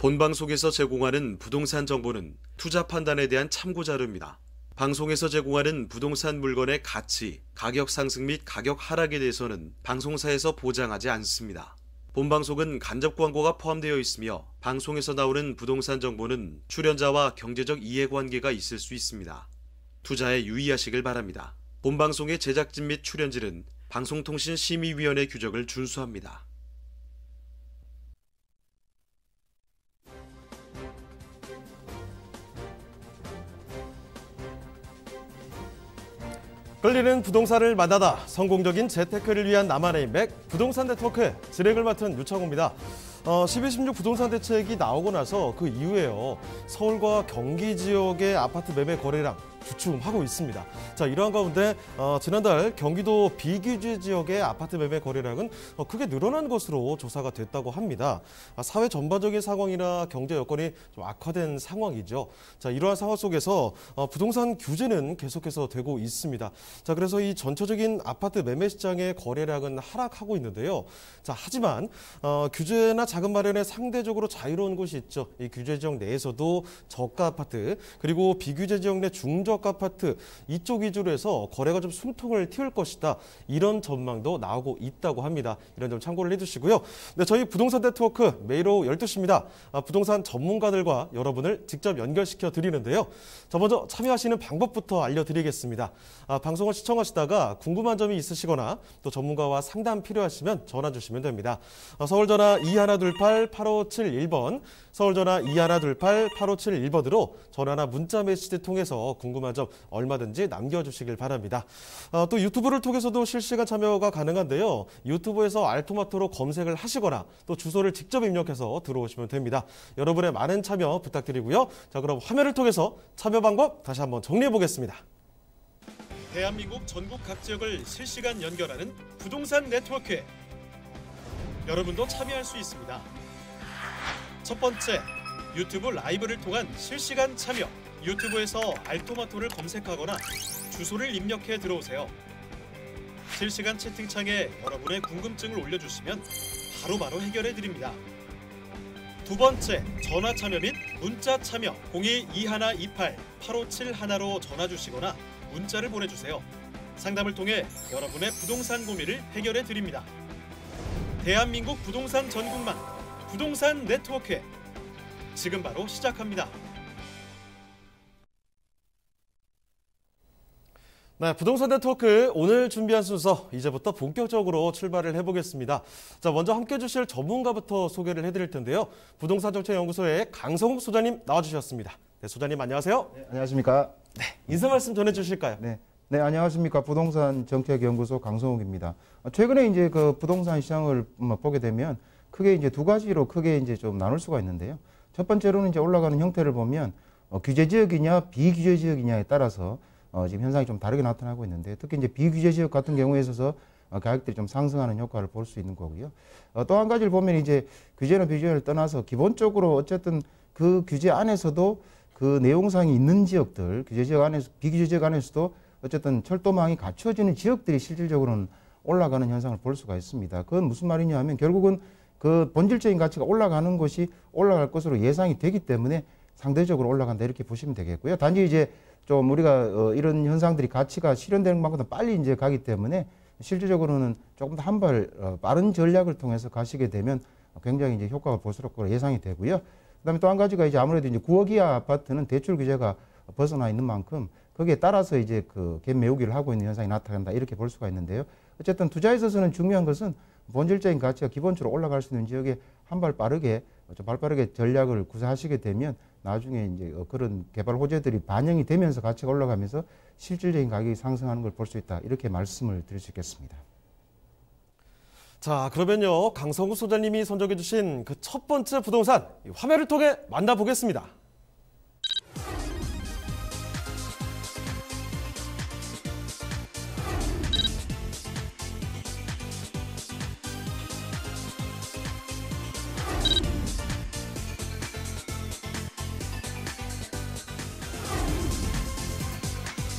본방송에서 제공하는 부동산 정보는 투자 판단에 대한 참고 자료입니다. 방송에서 제공하는 부동산 물건의 가치, 가격 상승 및 가격 하락에 대해서는 방송사에서 보장하지 않습니다. 본방송은 간접 광고가 포함되어 있으며 방송에서 나오는 부동산 정보는 출연자와 경제적 이해관계가 있을 수 있습니다. 투자에 유의하시길 바랍니다. 본방송의 제작진 및 출연진은 방송통신심의위원회 규정을 준수합니다. 끌리는 부동산을 만나다 성공적인 재테크를 위한 나만의 인맥 부동산 네트워크 진행을 맡은 유창호입니다. 12.16 부동산 대책이 나오고 나서 그 이후에요. 서울과 경기 지역의 아파트 매매 거래량 주춤하고 있습니다. 자, 이러한 가운데 지난달 경기도 비규제 지역의 아파트 매매 거래량은 크게 늘어난 것으로 조사가 됐다고 합니다. 사회 전반적인 상황이나 경제 여건이 좀 악화된 상황이죠. 자, 이러한 상황 속에서 부동산 규제는 계속해서 되고 있습니다. 자, 그래서 이 전체적인 아파트 매매 시장의 거래량은 하락하고 있는데요. 자, 하지만 규제나 자금 마련에 상대적으로 자유로운 곳이 있죠. 이 규제 지역 내에서도 저가 아파트 그리고 비규제 지역 내 중저가 아파트 이쪽 위주로 해서 거래가 좀 숨통을 틔울 것이다. 이런 전망도 나오고 있다고 합니다. 이런 점 참고를 해주시고요. 네, 저희 부동산 네트워크 매일 오후 12시입니다. 부동산 전문가들과 여러분을 직접 연결시켜 드리는데요. 자, 먼저 참여하시는 방법부터 알려드리겠습니다. 방송을 시청하시다가 궁금한 점이 있으시거나 또 전문가와 상담 필요하시면 전화 주시면 됩니다. 서울전화 2128-8571번, 서울전화 2128-8571번으로 전화나 문자 메시지 통해서 궁금한 점 얼마든지 남겨주시길 바랍니다. 또 유튜브를 통해서도 실시간 참여가 가능한데요. 유튜브에서 알토마토로 검색을 하시거나 또 주소를 직접 입력해서 들어오시면 됩니다. 여러분의 많은 참여 부탁드리고요. 자, 그럼 화면을 통해서 참여 방법 다시 한번 정리해 보겠습니다. 대한민국 전국 각 지역을 실시간 연결하는 부동산 네트워크. 여러분도 참여할 수 있습니다. 첫 번째, 유튜브 라이브를 통한 실시간 참여. 유튜브에서 알토마토를 검색하거나 주소를 입력해 들어오세요. 실시간 채팅창에 여러분의 궁금증을 올려주시면 바로바로 해결해 드립니다. 두 번째, 전화 참여 및 문자 참여. 02-2128-8571로 전화 주시거나 문자를 보내주세요. 상담을 통해 여러분의 부동산 고민을 해결해 드립니다. 대한민국 부동산 전국망 부동산 네트워크 지금 바로 시작합니다. 네, 부동산 네트워크 오늘 준비한 순서 이제부터 본격적으로 출발을 해보겠습니다. 자, 먼저 함께 해주실 전문가부터 소개를 해드릴 텐데요. 부동산정책연구소의 강성욱 소장님 나와주셨습니다. 네, 소장님 안녕하세요. 네, 안녕하십니까. 네, 인사 말씀 전해주실까요? 네, 안녕하십니까. 부동산정책연구소 강성욱입니다. 최근에 이제 그 부동산 시장을 보게 되면 크게 이제 두 가지로 크게 이제 좀 나눌 수가 있는데요. 첫 번째로는 이제 올라가는 형태를 보면 규제 지역이냐 비규제 지역이냐에 따라서 지금 현상이 좀 다르게 나타나고 있는데, 특히 이제 비규제 지역 같은 경우에 있어서 가격들이 좀 상승하는 효과를 볼 수 있는 거고요. 또 한 가지를 보면 이제 규제나 비규제를 떠나서 기본적으로 어쨌든 그 규제 안에서도 그 내용상이 있는 지역들, 규제 지역 안에서 비규제 지역 안에서도 어쨌든 철도망이 갖춰지는 지역들이 실질적으로는 올라가는 현상을 볼 수가 있습니다. 그건 무슨 말이냐 하면 결국은 그 본질적인 가치가 올라가는 것이 올라갈 것으로 예상이 되기 때문에 상대적으로 올라간다 이렇게 보시면 되겠고요. 단지 이제 좀 우리가 이런 현상들이 가치가 실현되는 것보다 빨리 이제 가기 때문에 실질적으로는 조금 더 한 발 빠른 전략을 통해서 가시게 되면 굉장히 이제 효과가 볼 수 있고 예상이 되고요. 그다음에 또 한 가지가 이제 아무래도 이제 9억 이하 아파트는 대출 규제가 벗어나 있는 만큼 거기에 따라서 이제 그 갭 메우기를 하고 있는 현상이 나타난다 이렇게 볼 수가 있는데요. 어쨌든 투자에 있어서는 중요한 것은 본질적인 가치가 기본적으로 올라갈 수 있는 지역에 한 발 빠르게 좀 발빠르게 전략을 구사하시게 되면 나중에 이제 그런 개발 호재들이 반영이 되면서 가치가 올라가면서 실질적인 가격이 상승하는 걸 볼 수 있다 이렇게 말씀을 드릴 수 있겠습니다. 자, 그러면요 강성욱 소장님이 선정해 주신 그 첫 번째 부동산 화면을 통해 만나보겠습니다.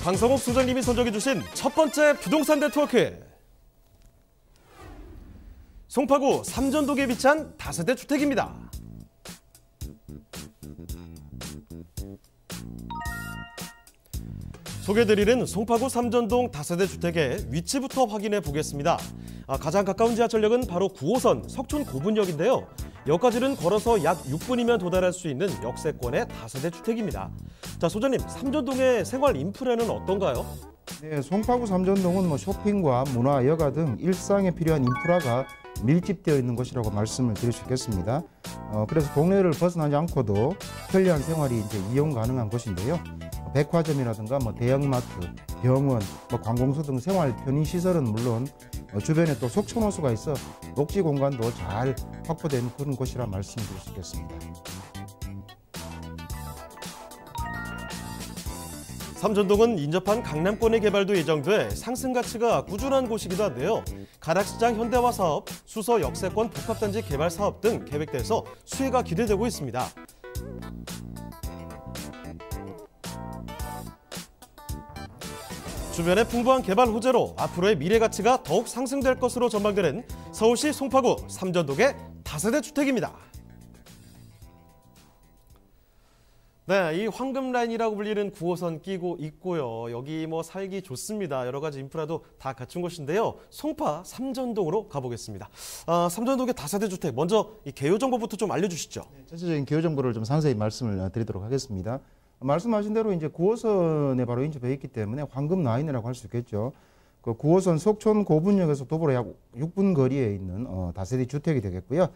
강성욱 소장님이 선정해 주신 첫 번째 부동산 네트워크. 송파구 삼전동에 위치한 다세대 주택입니다. 소개드리는 송파구 삼전동 다세대 주택의 위치부터 확인해 보겠습니다. 가장 가까운 지하철역은 바로 9호선 석촌 고분역인데요. 역까지는 걸어서 약 6분이면 도달할 수 있는 역세권의 다세대 주택입니다. 자, 소장님, 삼전동의 생활 인프라는 어떤가요? 네, 송파구 삼전동은 쇼핑과 문화, 여가 등 일상에 필요한 인프라가 밀집되어 있는 곳이라고 말씀을 드릴 수 있겠습니다. 그래서 동네를 벗어나지 않고도 편리한 생활이 이용 가능한 곳인데요. 백화점이라든가 대형마트, 병원, 관공서 등 생활 편의 시설은 물론 주변에 또 석촌호수가 있어 녹지 공간도 잘 확보된 그런 곳이라 말씀드릴 수 있겠습니다. 삼전동은 인접한 강남권의 개발도 예정돼 상승 가치가 꾸준한 곳이기도 한데요. 가락시장 현대화 사업, 수서 역세권 복합단지 개발 사업 등 계획돼서 수혜가 기대되고 있습니다. 주변의 풍부한 개발 호재로 앞으로의 미래 가치가 더욱 상승될 것으로 전망되는 서울시 송파구 삼전동의 다세대 주택입니다. 네, 이 황금라인이라고 불리는 9호선 끼고 있고요. 여기 살기 좋습니다. 여러 가지 인프라도 다 갖춘 곳인데요. 송파 삼전동으로 가보겠습니다. 삼전동의 다세대 주택, 먼저 이 개요 정보부터 좀 알려주시죠. 네, 전체적인 개요 정보를 좀 상세히 말씀을 드리도록 하겠습니다. 말씀하신 대로 9호선에 바로 인접해 있기 때문에 황금 라인이라고 할 수 있겠죠. 그 9호선 석촌 고분역에서 도보로 약 6분 거리에 있는 다세대 주택이 되겠고요.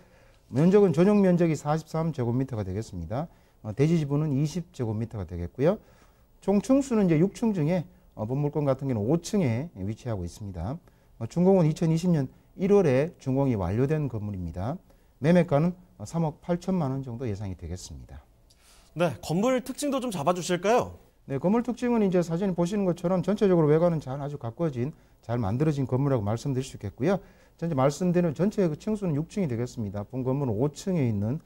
면적은 전용 면적이 43제곱미터가 되겠습니다. 대지 지분은 20제곱미터가 되겠고요. 총 층수는 6층 중에 본물건 같은 경우는 5층에 위치하고 있습니다. 준공은 2020년 1월에 준공이 완료된 건물입니다. 매매가는 3억 8천만 원 정도 예상이 되겠습니다. 네, 건물 특징도 좀 잡아주실까요? 네, 건물 특징은 사진 보시는 것처럼 전체적으로 외관은 아주 가꿔진, 잘 만들어진 건물이라고 말씀드릴 수 있겠고요. 전체 말씀드린 전체 층수는 6층이 되겠습니다. 본 건물은 5층에 있는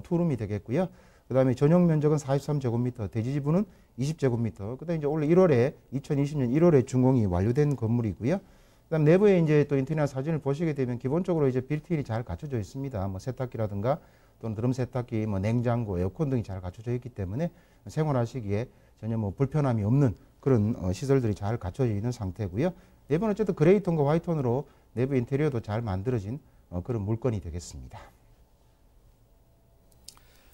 투룸이 되겠고요. 그다음에 전용 면적은 43제곱미터, 대지 지분은 20제곱미터. 그다음에 올해 1월에 2020년 1월에 준공이 완료된 건물이고요. 그다음 내부에 또 인테리어 사진을 보시게 되면 기본적으로 빌트인이 잘 갖춰져 있습니다. 세탁기라든가 또는 드럼 세탁기, 냉장고, 에어컨 등이 잘 갖춰져 있기 때문에 생활하시기에 전혀 불편함이 없는 그런 시설들이 잘 갖춰져 있는 상태고요. 내부는 어쨌든 그레이톤과 화이트톤으로 내부 인테리어도 잘 만들어진 그런 물건이 되겠습니다.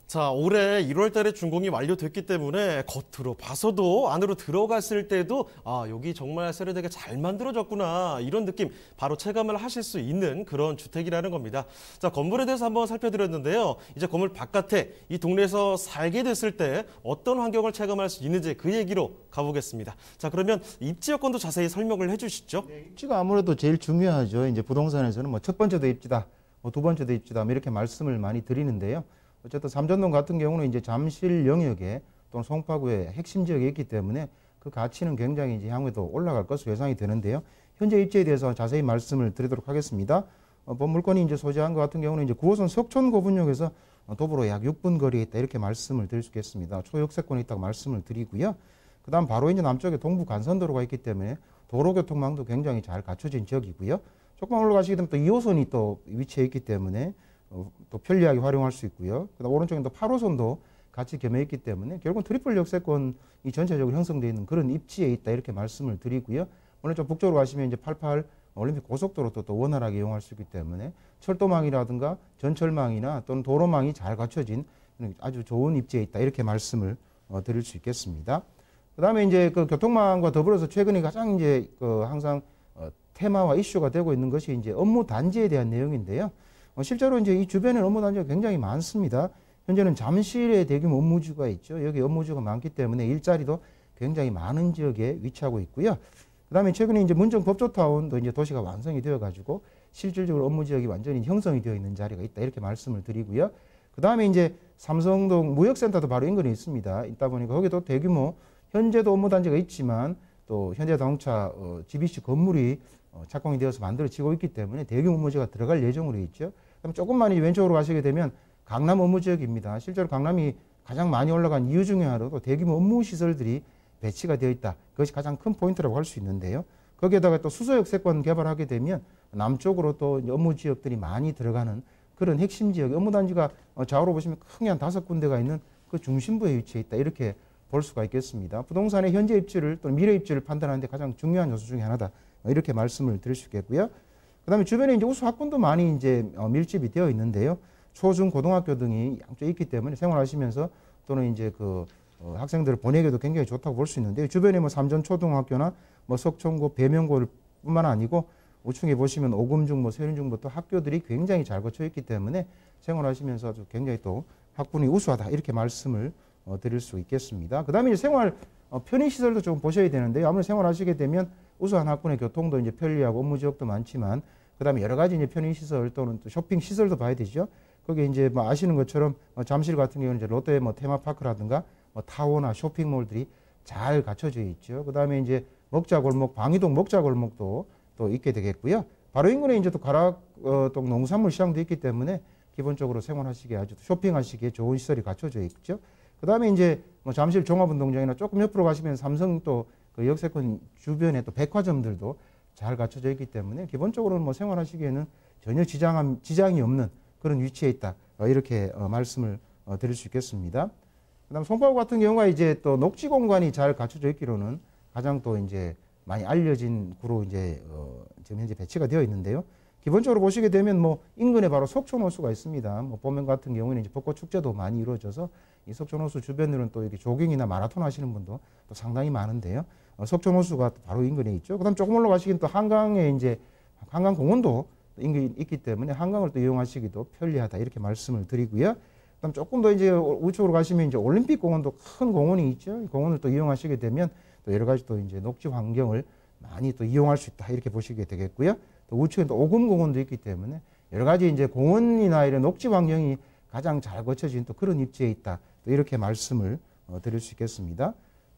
자, 올해 1월 달에 준공이 완료됐기 때문에 겉으로 봐서도 안으로 들어갔을 때도 여기 정말 세련되게 잘 만들어졌구나, 이런 느낌 바로 체감을 하실 수 있는 그런 주택이라는 겁니다. 자, 건물에 대해서 한번 살펴드렸는데요. 이제 건물 바깥에 이 동네에서 살게 됐을 때 어떤 환경을 체감할 수 있는지 그 얘기로 가보겠습니다. 자, 그러면 입지 여건도 자세히 설명을 해주시죠. 네, 입지가 아무래도 제일 중요하죠. 부동산에서는 첫 번째도 입지다, 두 번째도 입지다, 이렇게 말씀을 많이 드리는데요. 어쨌든 삼전동 같은 경우는 잠실 영역에 또는 송파구의 핵심 지역에 있기 때문에 그 가치는 굉장히 향후에도 올라갈 것으로 예상이 되는데요. 현재 입지에 대해서 자세히 말씀을 드리도록 하겠습니다. 본 물건이 소재한 것 같은 경우는 9호선 석촌 고분역에서 도보로 약 6분 거리에 있다, 이렇게 말씀을 드릴 수 있겠습니다. 초역세권에 있다고 말씀을 드리고요. 그다음 바로 남쪽에 동부 간선도로가 있기 때문에 도로교통망도 굉장히 잘 갖춰진 지역이고요. 조금만 올라가시게 되면 또 2호선이 또 위치해 있기 때문에 또 편리하게 활용할 수 있고요. 그다음 오른쪽에 또 8호선도 같이 겸해 있기 때문에 결국 트리플 역세권이 전체적으로 형성되어 있는 그런 입지에 있다, 이렇게 말씀을 드리고요. 오늘 좀 북쪽으로 가시면 88 올림픽 고속도로도 또 원활하게 이용할 수 있기 때문에 철도망이라든가 전철망이나 또는 도로망이 잘 갖춰진 아주 좋은 입지에 있다, 이렇게 말씀을 드릴 수 있겠습니다. 그다음에 그 교통망과 더불어서 최근에 가장 항상 테마와 이슈가 되고 있는 것이 업무 단지에 대한 내용인데요. 실제로 이 주변에 업무 단지가 굉장히 많습니다. 현재는 잠실에 대규모 업무지구가 있죠. 여기 업무지구가 많기 때문에 일자리도 굉장히 많은 지역에 위치하고 있고요. 그다음에 최근에 문정 법조타운도 도시가 완성이 되어가지고 실질적으로 업무 지역이 완전히 형성이 되어 있는 자리가 있다, 이렇게 말씀을 드리고요. 그다음에 삼성동 무역센터도 바로 인근에 있습니다. 있다 보니까 거기도 대규모 현재도 업무 단지가 있지만 또 현대자동차 GBC 건물이 착공이 되어서 만들어지고 있기 때문에 대규모 업무지가 들어갈 예정으로 있죠. 그럼 조금만 왼쪽으로 가시게 되면 강남 업무지역입니다. 실제로 강남이 가장 많이 올라간 이유 중에 하나로 대규모 업무시설들이 배치가 되어 있다. 그것이 가장 큰 포인트라고 할 수 있는데요. 거기에다가 또 수서역세권 개발하게 되면 남쪽으로 또 업무지역들이 많이 들어가는 그런 핵심 지역, 업무단지가 좌우로 보시면 크게 한 5군데가 있는 그 중심부에 위치해 있다 이렇게 볼 수가 있겠습니다. 부동산의 현재 입지를 또는 미래 입지를 판단하는데 가장 중요한 요소 중에 하나다 이렇게 말씀을 드릴 수 있겠고요. 그다음에 주변에 이제 우수 학군도 많이 이제 밀집이 되어 있는데요. 초, 중, 고등학교 등이 양쪽에 있기 때문에 생활하시면서 또는 이제 그 학생들을 보내기도 굉장히 좋다고 볼 수 있는데요. 주변에 뭐 삼전초등학교나 뭐 석촌고, 배명고를 뿐만 아니고 우측에 보시면 오금중, 뭐 세륜중부터 학교들이 굉장히 잘 거쳐 있기 때문에 생활하시면서 아주 굉장히 또 학군이 우수하다 이렇게 말씀을 드릴 수 있겠습니다. 그다음에 이제 생활 편의 시설도 좀 보셔야 되는데요. 아무래도 생활하시게 되면 우수한 학군의 교통도 이제 편리하고 업무 지역도 많지만 그다음에 여러 가지 이제 편의 시설 또는 또 쇼핑 시설도 봐야 되죠. 거기에 이제 뭐 아시는 것처럼 잠실 같은 경우는 이제 롯데 뭐 테마파크라든가 뭐 타워나 쇼핑몰들이 잘 갖춰져 있죠. 그다음에 이제 먹자골목, 방이동 먹자골목도 또 있게 되겠고요. 바로 인근에 이제 또 가락동 농산물 시장도 있기 때문에 기본적으로 생활하시기에 아주 쇼핑하시기에 좋은 시설이 갖춰져 있죠. 그다음에 이제 뭐 잠실 종합운동장이나 조금 옆으로 가시면 삼성 또 그 역세권 주변에 또 백화점들도 잘 갖춰져 있기 때문에 기본적으로는 뭐 생활하시기에는 전혀 지장이 없는 그런 위치에 있다. 이렇게 말씀을 드릴 수 있겠습니다. 그다음 송파구 같은 경우가 이제 또 녹지 공간이 잘 갖춰져 있기로는 가장 또 이제 많이 알려진 구로 이제 지금 현재 배치가 되어 있는데요. 기본적으로 보시게 되면 뭐 인근에 바로 석촌호수가 있습니다. 뭐 봄면 같은 경우에는 이제 벚꽃 축제도 많이 이루어져서 이 석촌호수 주변으로는 또 이렇게 조깅이나 마라톤 하시는 분도 또 상당히 많은데요. 석촌호수가 바로 인근에 있죠. 그다음 조금 올라가시긴 또 한강에 이제 한강공원도 인근에 있기 때문에 한강을 또 이용하시기도 편리하다 이렇게 말씀을 드리고요. 그다음 조금 더 이제 우측으로 가시면 이제 올림픽 공원도 큰 공원이 있죠. 이 공원을 또 이용하시게 되면 또 여러 가지 또 이제 녹지 환경을 많이 또 이용할 수 있다 이렇게 보시게 되겠고요. 또 우측에 또 오금공원도 있기 때문에 여러 가지 이제 공원이나 이런 녹지 환경이 가장 잘 거쳐진 또 그런 입지에 있다. 또 이렇게 말씀을 드릴 수 있겠습니다.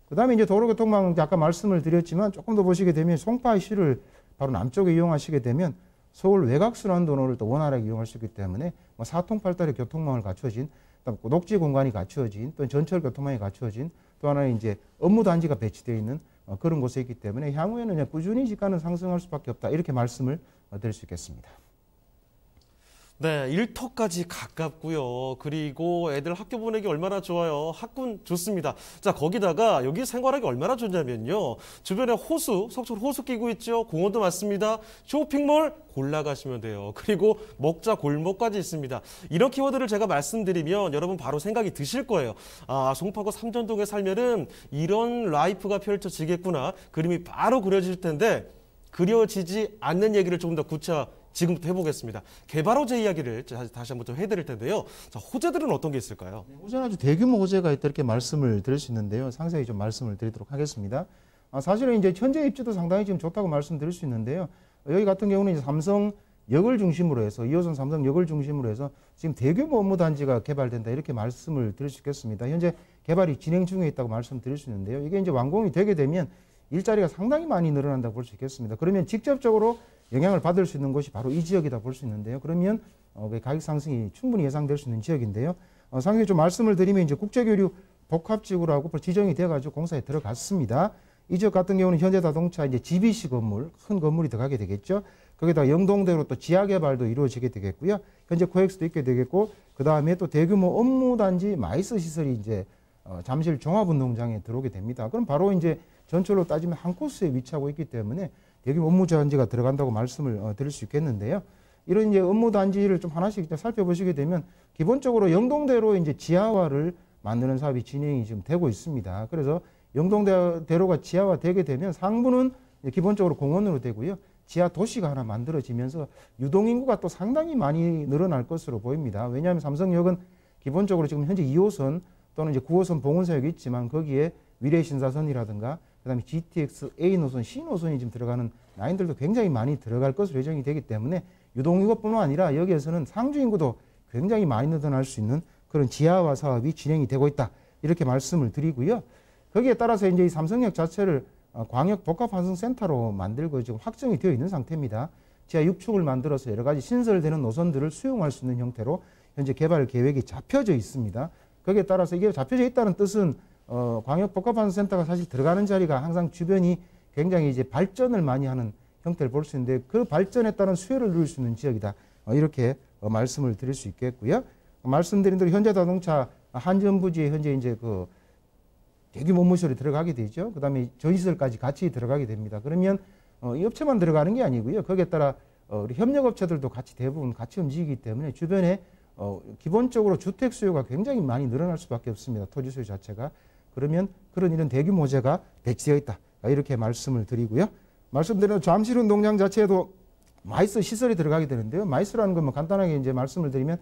그다음에 이제 도로교통망 아까 말씀을 드렸지만 조금 더 보시게 되면 송파시를 바로 남쪽에 이용하시게 되면 서울 외곽순환도로를 또 원활하게 이용할 수 있기 때문에 뭐 사통팔달의 교통망을 갖춰진 녹지 공간이 갖추어진 또 전철 교통망이 갖추어진 또 하나의 이제 업무단지가 배치되어 있는 그런 곳에 있기 때문에 향후에는 그냥 꾸준히 집가는 상승할 수밖에 없다 이렇게 말씀을 드릴 수 있겠습니다. 네, 일터까지 가깝고요. 그리고 애들 학교 보내기 얼마나 좋아요. 학군 좋습니다. 자, 거기다가 여기 생활하기 얼마나 좋냐면요. 주변에 호수, 석촌 호수 끼고 있죠. 공원도 많습니다. 쇼핑몰 골라가시면 돼요. 그리고 먹자 골목까지 있습니다. 이런 키워드를 제가 말씀드리면 여러분 바로 생각이 드실 거예요. 아, 송파구 삼전동에 살면은 이런 라이프가 펼쳐지겠구나. 그림이 바로 그려질 텐데 그려지지 않는 얘기를 조금 더 지금부터 해보겠습니다. 개발호재 이야기를 다시 한번 좀 해드릴 텐데요. 자, 호재들은 어떤 게 있을까요? 호재는 아주 대규모 호재가 있다 이렇게 말씀을 드릴 수 있는데요. 상세히 좀 말씀을 드리도록 하겠습니다. 사실은 이제 현재 입지도 상당히 지금 좋다고 말씀드릴 수 있는데요. 여기 같은 경우는 이제 삼성역을 중심으로 해서 2호선 삼성역을 중심으로 해서 지금 대규모 업무 단지가 개발된다 이렇게 말씀을 드릴 수 있겠습니다. 현재 개발이 진행 중에 있다고 말씀드릴 수 있는데요. 이게 이제 완공이 되게 되면 일자리가 상당히 많이 늘어난다고 볼 수 있겠습니다. 그러면 직접적으로 영향을 받을 수 있는 곳이 바로 이 지역이다 볼 수 있는데요. 그러면 가격 상승이 충분히 예상될 수 있는 지역인데요. 상세히 좀 말씀을 드리면 이제 국제교류 복합지구라고 지정이 돼가지고 공사에 들어갔습니다. 이 지역 같은 경우는 현대자동차 이제 GBC 건물, 큰 건물이 들어가게 되겠죠. 거기다 영동대로 또 지하 개발도 이루어지게 되겠고요. 현재 코엑스도 있게 되겠고, 그 다음에 또 대규모 업무단지 마이스 시설이 이제 잠실 종합운동장에 들어오게 됩니다. 그럼 바로 이제 전철로 따지면 한 코스에 위치하고 있기 때문에 대규모 업무단지가 들어간다고 말씀을 드릴 수 있겠는데요. 이런 이제 업무단지를 좀 하나씩 살펴보시게 되면 기본적으로 영동대로 이제 지하화를 만드는 사업이 진행이 지금 되고 있습니다. 그래서 영동대로가 지하화되게 되면 상부는 기본적으로 공원으로 되고요. 지하 도시가 하나 만들어지면서 유동인구가 또 상당히 많이 늘어날 것으로 보입니다. 왜냐하면 삼성역은 기본적으로 지금 현재 2호선 또는 이제 9호선 봉은사역이 있지만 거기에 위례신사선이라든가 그다음에 GTX, A노선, C노선이 지금 들어가는 라인들도 굉장히 많이 들어갈 것으로 예정이 되기 때문에 유동인구뿐만 아니라 여기에서는 상주 인구도 굉장히 많이 늘어날 수 있는 그런 지하화 사업이 진행이 되고 있다. 이렇게 말씀을 드리고요. 거기에 따라서 이제 이 삼성역 자체를 광역 복합환승센터로 만들고 지금 확정이 되어 있는 상태입니다. 지하 6층을 만들어서 여러 가지 신설되는 노선들을 수용할 수 있는 형태로 현재 개발 계획이 잡혀져 있습니다. 거기에 따라서 이게 잡혀져 있다는 뜻은 광역 복합환승센터가 사실 들어가는 자리가 항상 주변이 굉장히 이제 발전을 많이 하는 형태를 볼 수 있는데 그 발전에 따른 수혜를 누릴 수 있는 지역이다. 이렇게 말씀을 드릴 수 있겠고요. 말씀드린 대로 현대자동차 한전 부지에 현재 이제 그 대규모 업무시설이 들어가게 되죠. 그다음에 전시설까지 같이 들어가게 됩니다. 그러면 이 업체만 들어가는 게 아니고요. 거기에 따라 우리 협력업체들도 같이 대부분 같이 움직이기 때문에 주변에 기본적으로 주택 수요가 굉장히 많이 늘어날 수밖에 없습니다. 토지 수요 자체가. 그러면 그런 이런 대규모재가 배치되어 있다. 이렇게 말씀을 드리고요. 말씀드린 잠실 운동장 자체에도 마이스 시설이 들어가게 되는데요. 마이스라는 건 뭐 간단하게 이제 말씀을 드리면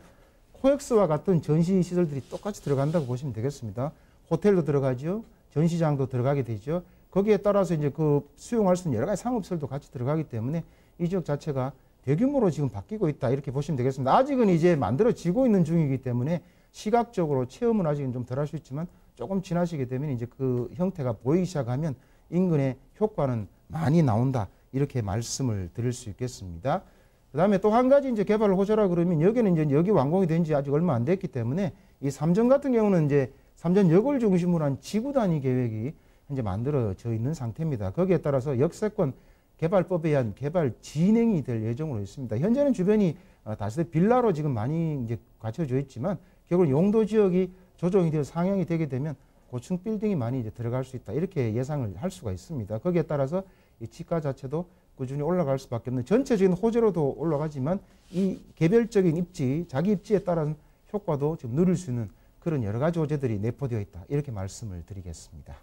코엑스와 같은 전시 시설들이 똑같이 들어간다고 보시면 되겠습니다. 호텔도 들어가죠. 전시장도 들어가게 되죠. 거기에 따라서 이제 그 수용할 수 있는 여러 가지 상업시설도 같이 들어가기 때문에 이 지역 자체가 대규모로 지금 바뀌고 있다. 이렇게 보시면 되겠습니다. 아직은 이제 만들어지고 있는 중이기 때문에 시각적으로 체험은 아직은 좀 덜 할 수 있지만 조금 지나시게 되면 이제 그 형태가 보이기 시작하면 인근의 효과는 많이 나온다. 이렇게 말씀을 드릴 수 있겠습니다. 그 다음에 또 한 가지 이제 개발 호재라 그러면 여기는 이제 여기 완공이 된 지 아직 얼마 안 됐기 때문에 이 삼전 같은 경우는 이제 삼전역을 중심으로 한 지구 단위 계획이 현재 만들어져 있는 상태입니다. 거기에 따라서 역세권 개발법에 의한 개발 진행이 될 예정으로 있습니다. 현재는 주변이 다시다 빌라로 지금 많이 이제 갖춰져 있지만 결국 용도 지역이 조정이 되어 상향이 되게 되면 고층 빌딩이 많이 이제 들어갈 수 있다. 이렇게 예상을 할 수가 있습니다. 거기에 따라서 이 지가 자체도 꾸준히 올라갈 수밖에 없는 전체적인 호재로도 올라가지만 이 개별적인 입지, 자기 입지에 따른 효과도 지금 누릴 수 있는 그런 여러 가지 호재들이 내포되어 있다. 이렇게 말씀을 드리겠습니다.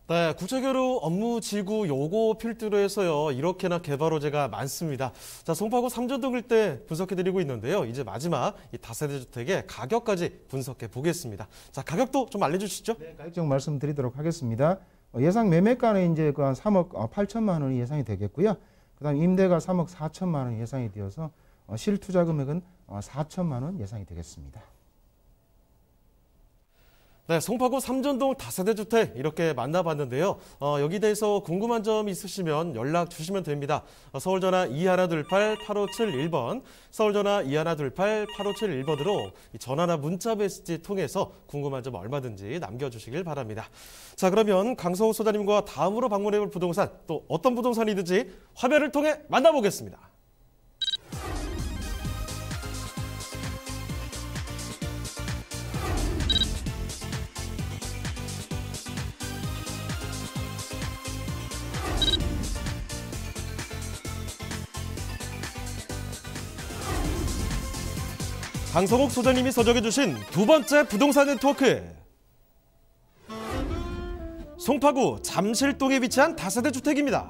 네, 구체계로 업무 지구 요구 필두로 해서요. 이렇게나 개발 호재가 많습니다. 자, 송파구 삼전동 일대 분석해드리고 있는데요. 이제 마지막 이 다세대 주택의 가격까지 분석해 보겠습니다. 자, 가격도 좀 알려주시죠. 네, 가격적 말씀드리도록 하겠습니다. 예상 매매가는 이제 그 한 3억 8천만 원이 예상이 되겠고요. 그다음 임대가 3억 4천만 원 예상이 되어서 실투자 금액은 4천만 원 예상이 되겠습니다. 네, 송파구 삼전동 다세대 주택 이렇게 만나봤는데요. 여기 대해서 궁금한 점 있으시면 연락 주시면 됩니다. 서울전화 2128-8571번, 서울전화 2128-8571번으로 전화나 문자 메시지 통해서 궁금한 점 얼마든지 남겨주시길 바랍니다. 자, 그러면 강성욱 소장님과 다음으로 방문해볼 부동산, 또 어떤 부동산이든지 화면을 통해 만나보겠습니다. 강성욱 소장님이 서적해주신 두 번째 부동산 네트워크. 송파구 잠실동에 위치한 다세대 주택입니다.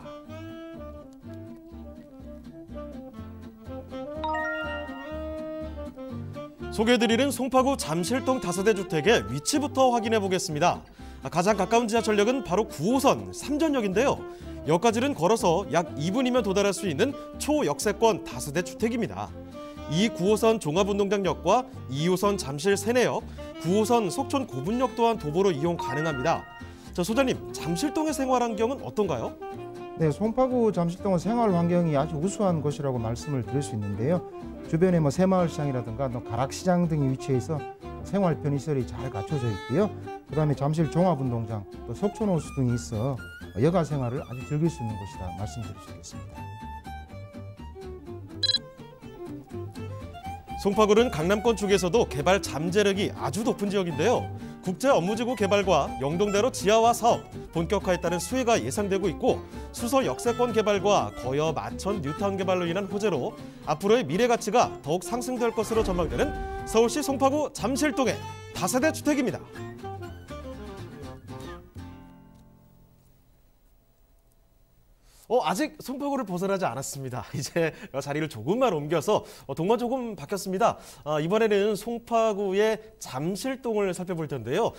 소개해드리는 송파구 잠실동 다세대 주택의 위치부터 확인해 보겠습니다. 가장 가까운 지하철역은 바로 9호선 삼전역인데요. 역까지는 걸어서 약 2분이면 도달할 수 있는 초역세권 다세대 주택입니다. 이 9호선 종합운동장역과 2호선 잠실 세내역, 9호선 속촌 고분역 또한 도보로 이용 가능합니다. 자, 소장님, 잠실동의 생활 환경은 어떤가요? 네, 송파구 잠실동은 생활 환경이 아주 우수한 곳이라고 말씀을 드릴 수 있는데요. 주변에 뭐 새마을시장이라든가 가락시장 등이 위치해서 생활 편의시설이 잘 갖춰져 있고요. 그다음에 잠실 종합운동장, 또 속촌호수 등이 있어 여가 생활을 아주 즐길 수 있는 곳이라 말씀드릴 수 있겠습니다. 송파구는 강남권 쪽에서도 개발 잠재력이 아주 높은 지역인데요. 국제 업무지구 개발과 영동대로 지하화 사업, 본격화에 따른 수혜가 예상되고 있고 수서 역세권 개발과 거여 마천 뉴타운 개발로 인한 호재로 앞으로의 미래 가치가 더욱 상승될 것으로 전망되는 서울시 송파구 잠실동의 다세대 주택입니다. 아직 송파구를 벗어나지 않았습니다. 이제 자리를 조금만 옮겨서 동만 조금 바뀌었습니다. 이번에는 송파구의 잠실동을 살펴볼 텐데요.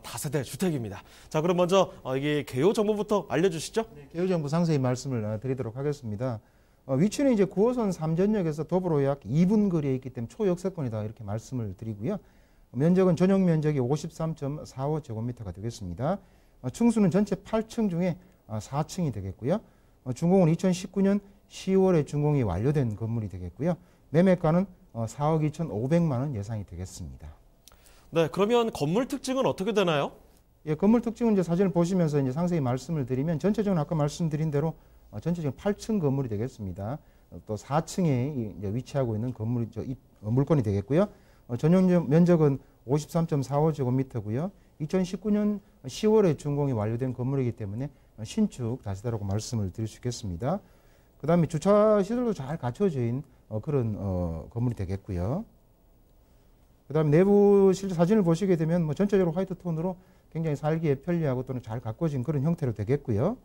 다세대 주택입니다. 자, 그럼 먼저 이게 개요 정보부터 알려주시죠. 네, 개요 정보 상세히 말씀을 드리도록 하겠습니다. 위치는 이제 9호선 삼전역에서 도보로 약 2분 거리에 있기 때문에 초역세권이다 이렇게 말씀을 드리고요. 면적은 전용 면적이 53.45제곱미터가 되겠습니다. 층수는 전체 8층 중에 4층이 되겠고요. 준공은 2019년 10월에 준공이 완료된 건물이 되겠고요. 매매가는 4억 2,500만 원 예상이 되겠습니다. 네, 그러면 건물 특징은 어떻게 되나요? 예, 건물 특징은 이제 사진을 보시면서 이제 상세히 말씀을 드리면 전체적으로 아까 말씀드린 대로 전체적으로 8층 건물이 되겠습니다. 또 4층에 이제 위치하고 있는 건물이 물건이 되겠고요. 전용 면적은 53.45제곱미터고요. 2019년 10월에 준공이 완료된 건물이기 때문에 신축 다시다라고 말씀을 드릴 수 있겠습니다. 그 다음에 주차 시설도 잘 갖춰져 있는 그런 건물이 되겠고요. 그 다음에 내부 실제 사진을 보시게 되면 뭐 전체적으로 화이트 톤으로 굉장히 살기에 편리하고 또는 잘 가꿔진 그런 형태로 되겠고요.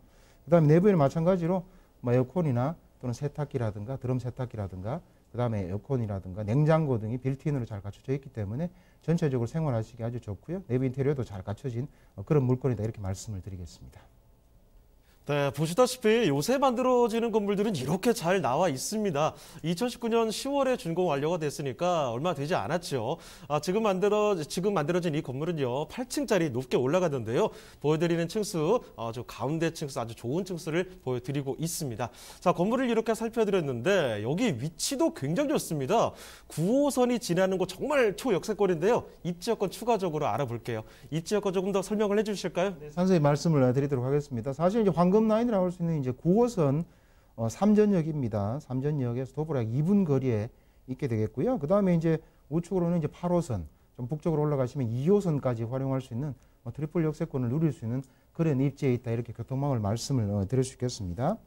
그 다음에 내부에는 마찬가지로 뭐 에어컨이나 또는 세탁기라든가 드럼 세탁기라든가 그 다음에 에어컨이라든가 냉장고 등이 빌트인으로 잘 갖춰져 있기 때문에 전체적으로 생활하시기 아주 좋고요. 내부 인테리어도 잘 갖춰진 그런 물건이다 이렇게 말씀을 드리겠습니다. 네, 보시다시피 요새 만들어지는 건물들은 이렇게 잘 나와 있습니다. 2019년 10월에 준공 완료가 됐으니까 얼마 되지 않았죠. 지금 만들어진 이 건물은요, 8층짜리 높게 올라가던데요. 보여드리는 층수, 저 가운데 층수 아주 좋은 층수를 보여드리고 있습니다. 자, 건물을 이렇게 살펴드렸는데 여기 위치도 굉장히 좋습니다. 9호선이 지나는 곳 정말 초역세권인데요. 입지 여건 추가적으로 알아볼게요. 입지 여건 조금 더 설명을 해주실까요? 네, 상세히 말씀을 드리도록 하겠습니다. 사실 이제 황금 라인이라고 할 수 있는 이제 9호선 삼전역입니다. 삼전역에서 도보로 약 2분 거리에 있게 되겠고요. 그 다음에 이제 우측으로는 이제 8호선, 좀 북쪽으로 올라가시면 2호선까지 활용할 수 있는 트리플 역세권을 누릴 수 있는 그런 입지에 있다 이렇게 교통망을 말씀을 드릴 수 있겠습니다.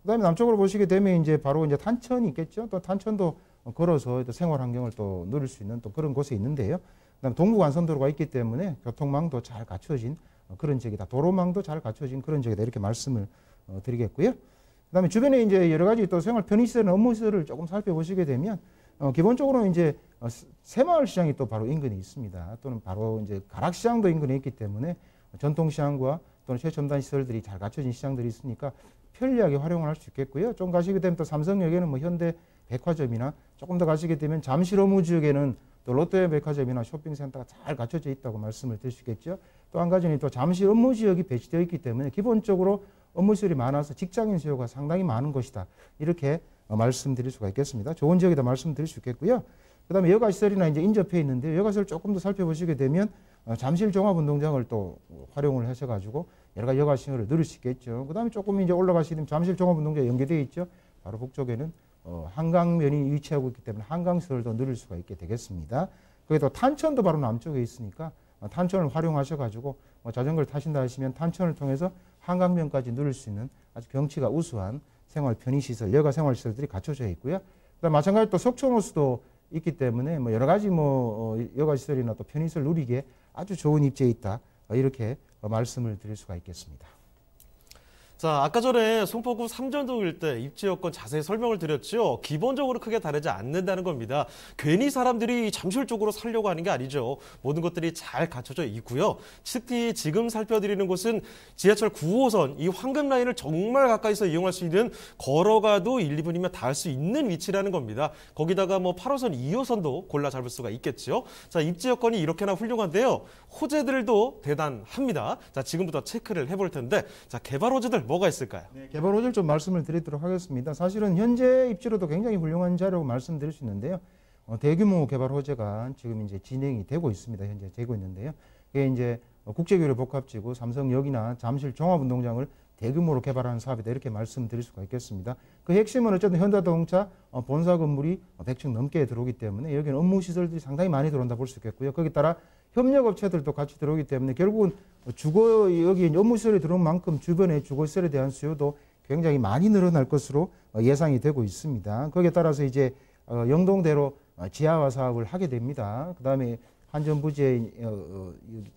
그 다음에 남쪽으로 보시게 되면 이제 바로 이제 탄천이 있겠죠. 또 탄천도 걸어서 또 생활 환경을 또 누릴 수 있는 또 그런 곳에 있는데요. 그다음 동부간선도로가 있기 때문에 교통망도 잘 갖춰진 그런 지역이다. 도로망도 잘 갖춰진 그런 지역이다. 이렇게 말씀을 드리겠고요. 그다음에 주변에 이제 여러 가지 또 생활 편의시설, 업무시설을 조금 살펴보시게 되면 기본적으로 이제 새마을시장이 또 바로 인근에 있습니다. 또는 바로 이제 가락시장도 인근에 있기 때문에 전통시장과 또는 최첨단 시설들이 잘 갖춰진 시장들이 있으니까 편리하게 활용을 할 수 있겠고요. 좀 가시게 되면 또 삼성역에는 뭐 현대 백화점이나 조금 더 가시게 되면 잠실 업무 지역에는 또 롯데 백화점이나 쇼핑센터가 잘 갖춰져 있다고 말씀을 드릴 수 있겠죠. 또 한 가지는 또 잠실 업무 지역이 배치되어 있기 때문에 기본적으로 업무시설이 많아서 직장인 수요가 상당히 많은 곳이다. 이렇게 말씀드릴 수가 있겠습니다. 좋은 지역이다 말씀드릴 수 있겠고요. 그 다음에 여가시설이나 이제 인접해 있는데 여가시설 조금 더 살펴보시게 되면 잠실 종합운동장을 또 활용을 하셔가지고 여러 가지 여가시설을 누릴 수 있겠죠. 그 다음에 조금 이제 올라가시게 되면 잠실 종합운동장 연계되어 있죠. 바로 북쪽에는 한강면이 위치하고 있기 때문에 한강시설도 누릴 수가 있게 되겠습니다. 거기에 또 탄천도 바로 남쪽에 있으니까 탄천을 활용하셔가지고 자전거를 타신다 하시면 탄천을 통해서 한강변까지 누릴 수 있는 아주 경치가 우수한 생활 편의시설, 여가 생활시설들이 갖춰져 있고요. 그다음 마찬가지로 또 석촌호수도 있기 때문에 뭐 여러 가지 여가시설이나 또 편의시설 누리기에 아주 좋은 입지에 있다. 이렇게 말씀을 드릴 수가 있겠습니다. 자, 아까 전에 송포구 삼전동 일대 입지 여건 자세히 설명을 드렸죠. 기본적으로 크게 다르지 않는다는 겁니다. 괜히 사람들이 잠실 쪽으로 살려고 하는 게 아니죠. 모든 것들이 잘 갖춰져 있고요. 특히 지금 살펴드리는 곳은 지하철 9호선 이 황금 라인을 정말 가까이서 이용할 수 있는 걸어가도 1, 2분이면 닿을 수 있는 위치라는 겁니다. 거기다가 뭐 8호선, 2호선도 골라 잡을 수가 있겠죠. 자, 입지 여건이 이렇게나 훌륭한데요. 호재들도 대단합니다. 자, 지금부터 체크를 해볼 텐데, 자, 개발 호재들 뭐가 있을까요? 네, 개발 호재를 좀 말씀을 드리도록 하겠습니다. 사실은 현재 입지로도 굉장히 훌륭한 자료라고 말씀드릴 수 있는데요. 대규모 개발 호재가 지금 이제 진행이 되고 있습니다. 현재 되고 있는데요. 이게 이제 국제교류 복합지구 삼성역이나 잠실 종합운동장을 대규모로 개발하는 사업이다 이렇게 말씀드릴 수가 있겠습니다. 그 핵심은 어쨌든 현대자동차 본사 건물이 100층 넘게 들어오기 때문에 여기는 업무 시설들이 상당히 많이 들어온다 볼 수 있겠고요. 거기에 따라 협력업체들도 같이 들어오기 때문에 결국은 여기 업무 시설이 들어온 만큼 주변의 주거 시설에 대한 수요도 굉장히 많이 늘어날 것으로 예상이 되고 있습니다. 거기에 따라서 이제 영동대로 지하화 사업을 하게 됩니다. 그 다음에 한전부지에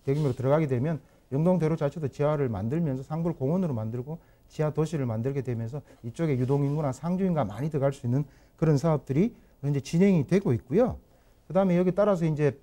대규모로 들어가게 되면 영동대로 자체도 지하를 만들면서 상부를 공원으로 만들고 지하 도시를 만들게 되면서 이쪽에 유동인구나 상주인구가 많이 들어갈 수 있는 그런 사업들이 현재 진행이 되고 있고요. 그 다음에 여기 따라서 이제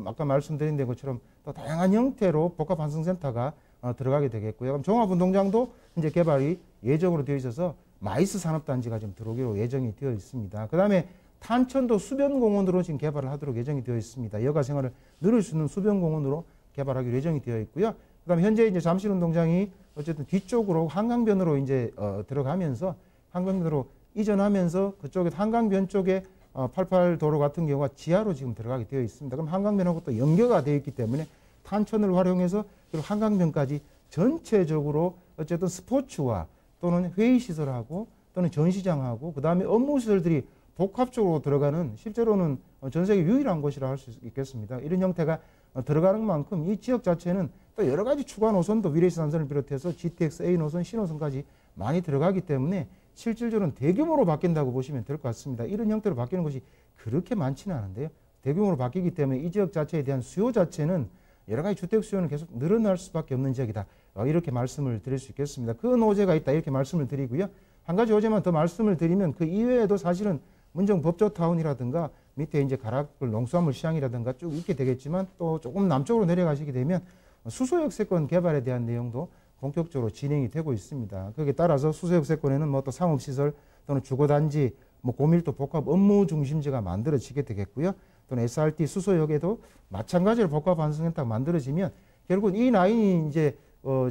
아까 말씀드린 것처럼 또 다양한 형태로 복합환승센터가 들어가게 되겠고요. 그럼 종합운동장도 이제 개발이 예정으로 되어 있어서 마이스 산업단지가 지금 들어오기로 예정이 되어 있습니다. 그 다음에 탄천도 수변공원으로 지금 개발을 하도록 예정이 되어 있습니다. 여가 생활을 누릴 수 있는 수변공원으로 개발하기로 예정이 되어 있고요. 그 다음에 현재 이제 잠실운동장이 어쨌든 뒤쪽으로 한강변으로 이제 들어가면서 한강변으로 이전하면서 그쪽에 한강변 쪽에 88도로 같은 경우가 지하로 지금 들어가게 되어 있습니다. 그럼 한강변하고 또 연계가 되어 있기 때문에 탄천을 활용해서 그리고 한강변까지 전체적으로 어쨌든 스포츠와 또는 회의시설하고 또는 전시장하고 그 다음에 업무시설들이 복합적으로 들어가는 실제로는 전 세계 유일한 곳이라 할 수 있겠습니다. 이런 형태가 들어가는 만큼 이 지역 자체는 또 여러 가지 추가 노선도 위례시 산선을 비롯해서 GTX A 노선, C 노선까지 많이 들어가기 때문에 실질적으로는 대규모로 바뀐다고 보시면 될 것 같습니다. 이런 형태로 바뀌는 것이 그렇게 많지는 않은데요. 대규모로 바뀌기 때문에 이 지역 자체에 대한 수요 자체는 여러 가지 주택 수요는 계속 늘어날 수밖에 없는 지역이다. 이렇게 말씀을 드릴 수 있겠습니다. 그 노제가 있다 이렇게 말씀을 드리고요. 한 가지 어제만 더 말씀을 드리면 그 이외에도 사실은 문정 법조타운이라든가 밑에 이제 가락굴 농수산물 시장이라든가 쭉 있게 되겠지만 또 조금 남쪽으로 내려가시게 되면 수소역세권 개발에 대한 내용도 본격적으로 진행이 되고 있습니다. 거기에 따라서 수소역세권에는 뭐 또 상업시설 또는 주거단지 뭐 고밀도 복합 업무 중심지가 만들어지게 되겠고요. 또는 SRT 수소역에도 마찬가지로 복합 환승센터가 만들어지면 결국은 이 라인이 이제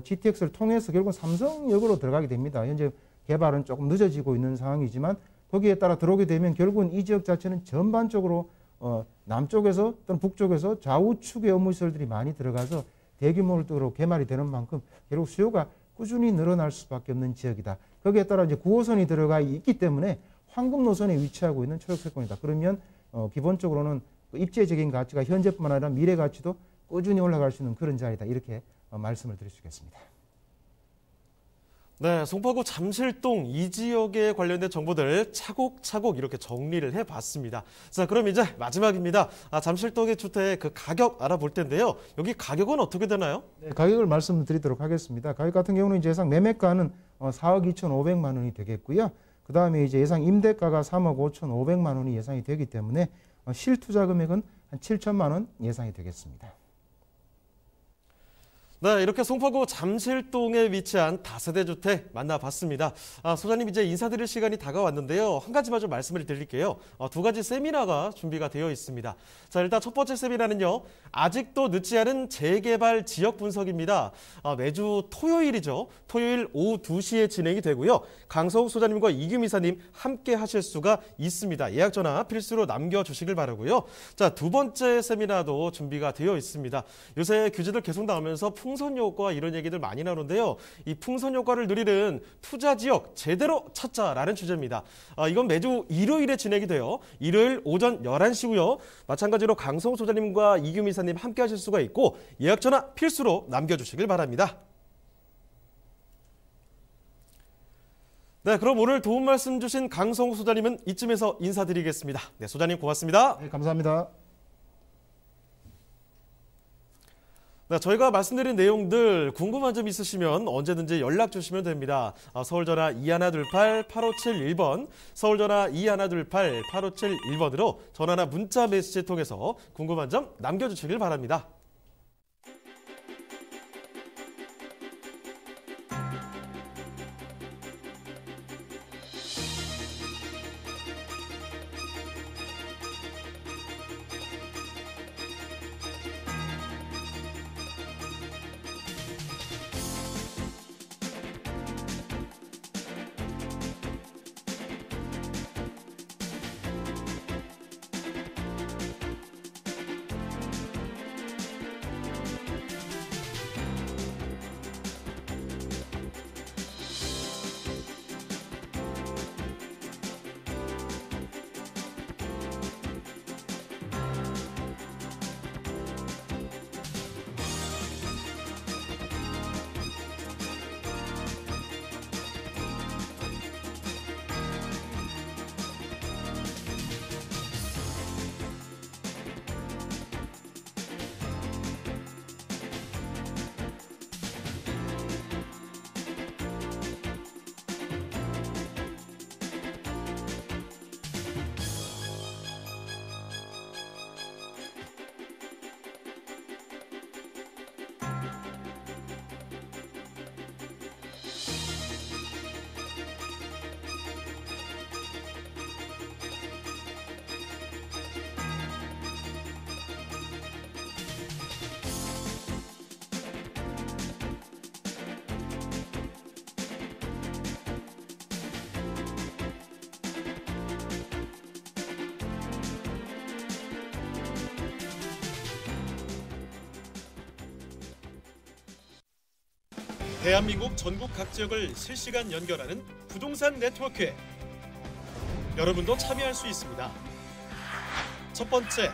GTX를 통해서 결국은 삼성역으로 들어가게 됩니다. 현재 개발은 조금 늦어지고 있는 상황이지만 거기에 따라 들어오게 되면 결국은 이 지역 자체는 전반적으로 남쪽에서 또는 북쪽에서 좌우측의 업무시설들이 많이 들어가서 대규모로 개발이 되는 만큼 결국 수요가 꾸준히 늘어날 수밖에 없는 지역이다. 거기에 따라 이제 9호선이 들어가 있기 때문에 황금 노선에 위치하고 있는 초역세권이다. 그러면 기본적으로는 입지적인 가치가 현재뿐만 아니라 미래 가치도 꾸준히 올라갈 수 있는 그런 자리다. 이렇게 말씀을 드릴 수 있겠습니다. 네, 송파구 잠실동 이 지역에 관련된 정보들 차곡차곡 이렇게 정리를 해봤습니다. 자, 그럼 이제 마지막입니다. 잠실동의 주택 그 가격 알아볼 텐데요. 여기 가격은 어떻게 되나요? 네, 가격을 말씀드리도록 하겠습니다. 가격 같은 경우는 이제 예상 매매가는 4억 2,500만 원이 되겠고요. 그 다음에 이제 예상 임대가가 3억 5,500만 원이 예상이 되기 때문에 실투자 금액은 한 7천만 원 예상이 되겠습니다. 네, 이렇게 송파구 잠실동에 위치한 다세대 주택 만나봤습니다. 소장님 이제 인사드릴 시간이 다가왔는데요. 한 가지만 좀 말씀을 드릴게요. 두 가지 세미나가 준비가 되어 있습니다. 자, 일단 첫 번째 세미나는요. 아직도 늦지 않은 재개발 지역 분석입니다. 매주 토요일이죠. 토요일 오후 2시에 진행이 되고요. 강서욱 소장님과 이규 이사님 함께 하실 수가 있습니다. 예약 전화 필수로 남겨주시길 바라고요. 자, 두 번째 세미나도 준비가 되어 있습니다. 요새 규제들 계속 나오면서 풍선 효과 이런 얘기들 많이 나오는데요. 이 풍선 효과를 누리는 투자 지역 제대로 찾자라는 주제입니다. 이건 매주 일요일에 진행이 돼요. 일요일 오전 11시고요. 마찬가지로 강성우 소장님과 이규 이사님 함께 하실 수가 있고 예약 전화 필수로 남겨주시길 바랍니다. 네, 그럼 오늘 도움 말씀 주신 강성우 소장님은 이쯤에서 인사드리겠습니다. 네, 소장님 고맙습니다. 네, 감사합니다. 네, 저희가 말씀드린 내용들 궁금한 점 있으시면 언제든지 연락 주시면 됩니다. 서울전화 2128-8571번, 서울전화 2128-8571번으로 전화나 문자 메시지 통해서 궁금한 점 남겨주시길 바랍니다. 대한민국 전국 각 지역을 실시간 연결하는 부동산 네트워크. 여러분도 참여할 수 있습니다. 첫 번째,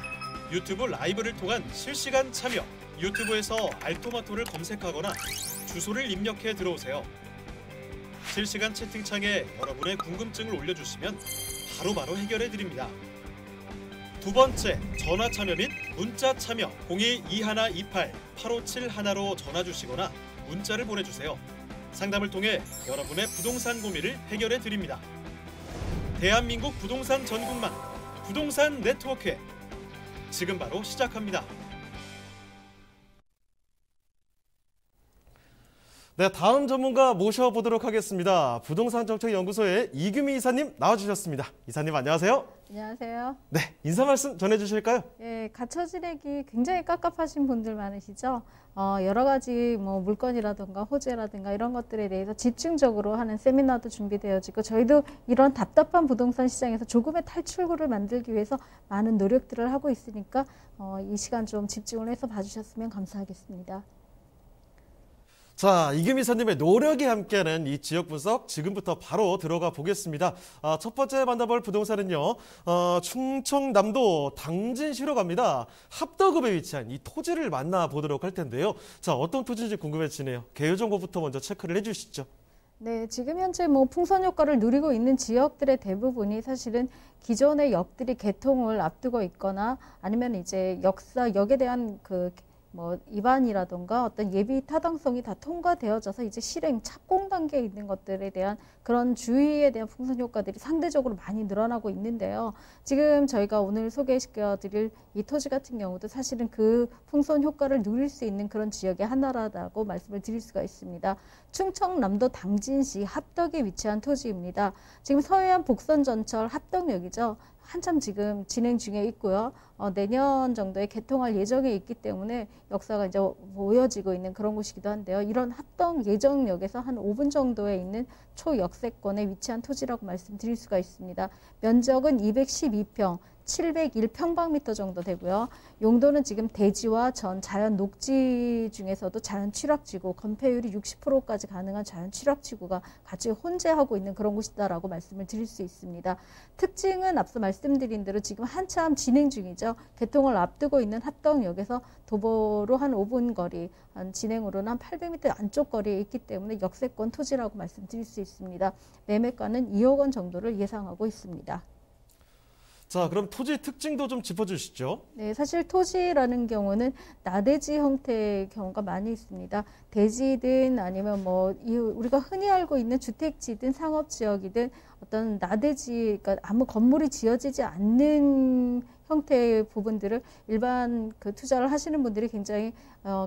유튜브 라이브를 통한 실시간 참여. 유튜브에서 알토마토를 검색하거나 주소를 입력해 들어오세요. 실시간 채팅창에 여러분의 궁금증을 올려주시면 바로바로 해결해 드립니다. 두 번째, 전화 참여 및 문자 참여. 02-2128-8571로 전화 주시거나 문자를 보내주세요. 상담을 통해 여러분의 부동산 고민을 해결해 드립니다. 대한민국 부동산 전국망 부동산 네트워크, 지금 바로 시작합니다. 네, 다음 전문가 모셔보도록 하겠습니다. 부동산 정책 연구소의 이규미 이사님 나와주셨습니다. 이사님 안녕하세요. 안녕하세요. 네, 인사 말씀 전해주실까요? 예, 가처 지내기 굉장히 깝깝하신 분들 많으시죠? 여러 가지 물건이라든가 호재라든가 이런 것들에 대해서 집중적으로 하는 세미나도 준비되어지고, 저희도 이런 답답한 부동산 시장에서 조금의 탈출구를 만들기 위해서 많은 노력들을 하고 있으니까 이 시간 좀 집중을 해서 봐주셨으면 감사하겠습니다. 자, 이규미 이사님의 노력이 함께하는 이 지역 분석 지금부터 바로 들어가 보겠습니다. 첫 번째 만나볼 부동산은요, 충청남도 당진시로 갑니다. 합덕읍에 위치한 이 토지를 만나보도록 할 텐데요. 자, 어떤 토지인지 궁금해지네요. 개요 정보부터 먼저 체크를 해주시죠. 네, 지금 현재 풍선 효과를 누리고 있는 지역들의 대부분이 사실은 기존의 역들이 개통을 앞두고 있거나 아니면 이제 역에 대한 입안이라던가 어떤 예비 타당성이 다 통과되어져서 이제 실행 착공 단계에 있는 것들에 대한 그런 주의에 대한 풍선 효과들이 상대적으로 많이 늘어나고 있는데요. 지금 저희가 오늘 소개시켜드릴 이 토지 같은 경우도 사실은 그 풍선 효과를 누릴 수 있는 그런 지역의 하나라고 말씀을 드릴 수가 있습니다. 충청남도 당진시 합덕에 위치한 토지입니다. 지금 서해안 복선전철 합덕역이죠. 한참 지금 진행 중에 있고요. 내년 정도에 개통할 예정에 있기 때문에 역사가 이제 모여지고 있는 그런 곳이기도 한데요. 이런 합덕 예정역에서 한 5분 정도에 있는 초역세권에 위치한 토지라고 말씀드릴 수가 있습니다. 면적은 212평, 701평방미터 정도 되고요. 용도는 지금 대지와 전 자연 녹지 중에서도 자연 취락지구, 건폐율이 60%까지 가능한 자연 취락지구가 같이 혼재하고 있는 그런 곳이다라고 말씀을 드릴 수 있습니다. 특징은 앞서 말씀드린 대로 지금 한참 진행 중이죠. 개통을 앞두고 있는 합덕역에서 도보로 한 5분 거리, 진행으로는 한 800m 안쪽 거리에 있기 때문에 역세권 토지라고 말씀드릴 수 있습니다. 매매가는 2억 원 정도를 예상하고 있습니다. 자, 그럼 토지 특징도 좀 짚어주시죠. 네, 사실 토지라는 경우는 나대지 형태의 경우가 많이 있습니다. 대지든 아니면 우리가 흔히 알고 있는 주택지든 상업지역이든 어떤 나대지, 그러니까 아무 건물이 지어지지 않는 형태의 부분들을 일반 투자를 하시는 분들이 굉장히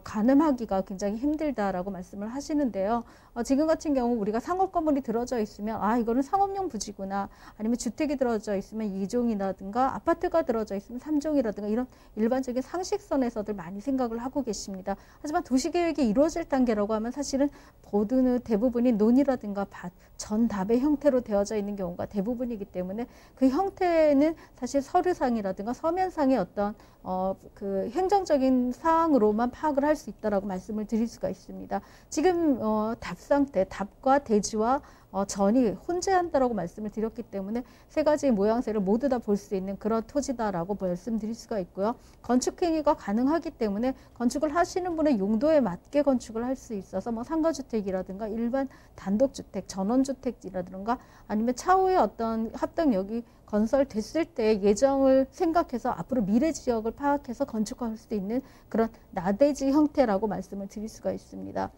가늠하기가 굉장히 힘들다라고 말씀을 하시는데요. 지금 같은 경우 우리가 상업 건물이 들어져 있으면 이거는 상업용 부지구나, 아니면 주택이 들어져 있으면 2종이라든가 아파트가 들어져 있으면 3종이라든가 이런 일반적인 상식선에서들 많이 생각을 하고 계십니다. 하지만 도시계획이 이루어질 단계라고 하면 사실은 모든 대부분이 논이라든가 밭, 전답의 형태로 되어져 있는 경우가 대부분이기 때문에 그 형태는 사실 서류상이라든가 서면상의 어떤 행정적인 사항으로만 파악을 할 수 있다라고 말씀을 드릴 수가 있습니다. 지금 답상태, 답과 대지와 전이 혼재한다라고 말씀을 드렸기 때문에 세 가지의 모양새를 모두 다 볼 수 있는 그런 토지다라고 말씀드릴 수가 있고요. 건축 행위가 가능하기 때문에 건축을 하시는 분의 용도에 맞게 건축을 할 수 있어서 상가주택이라든가 일반 단독주택, 전원주택이라든가 아니면 차후에 어떤 합덕역이 건설됐을 때 예정을 생각해서 앞으로 미래 지역을 파악해서 건축할 수 있는 그런 나대지 형태라고 말씀을 드릴 수가 있습니다.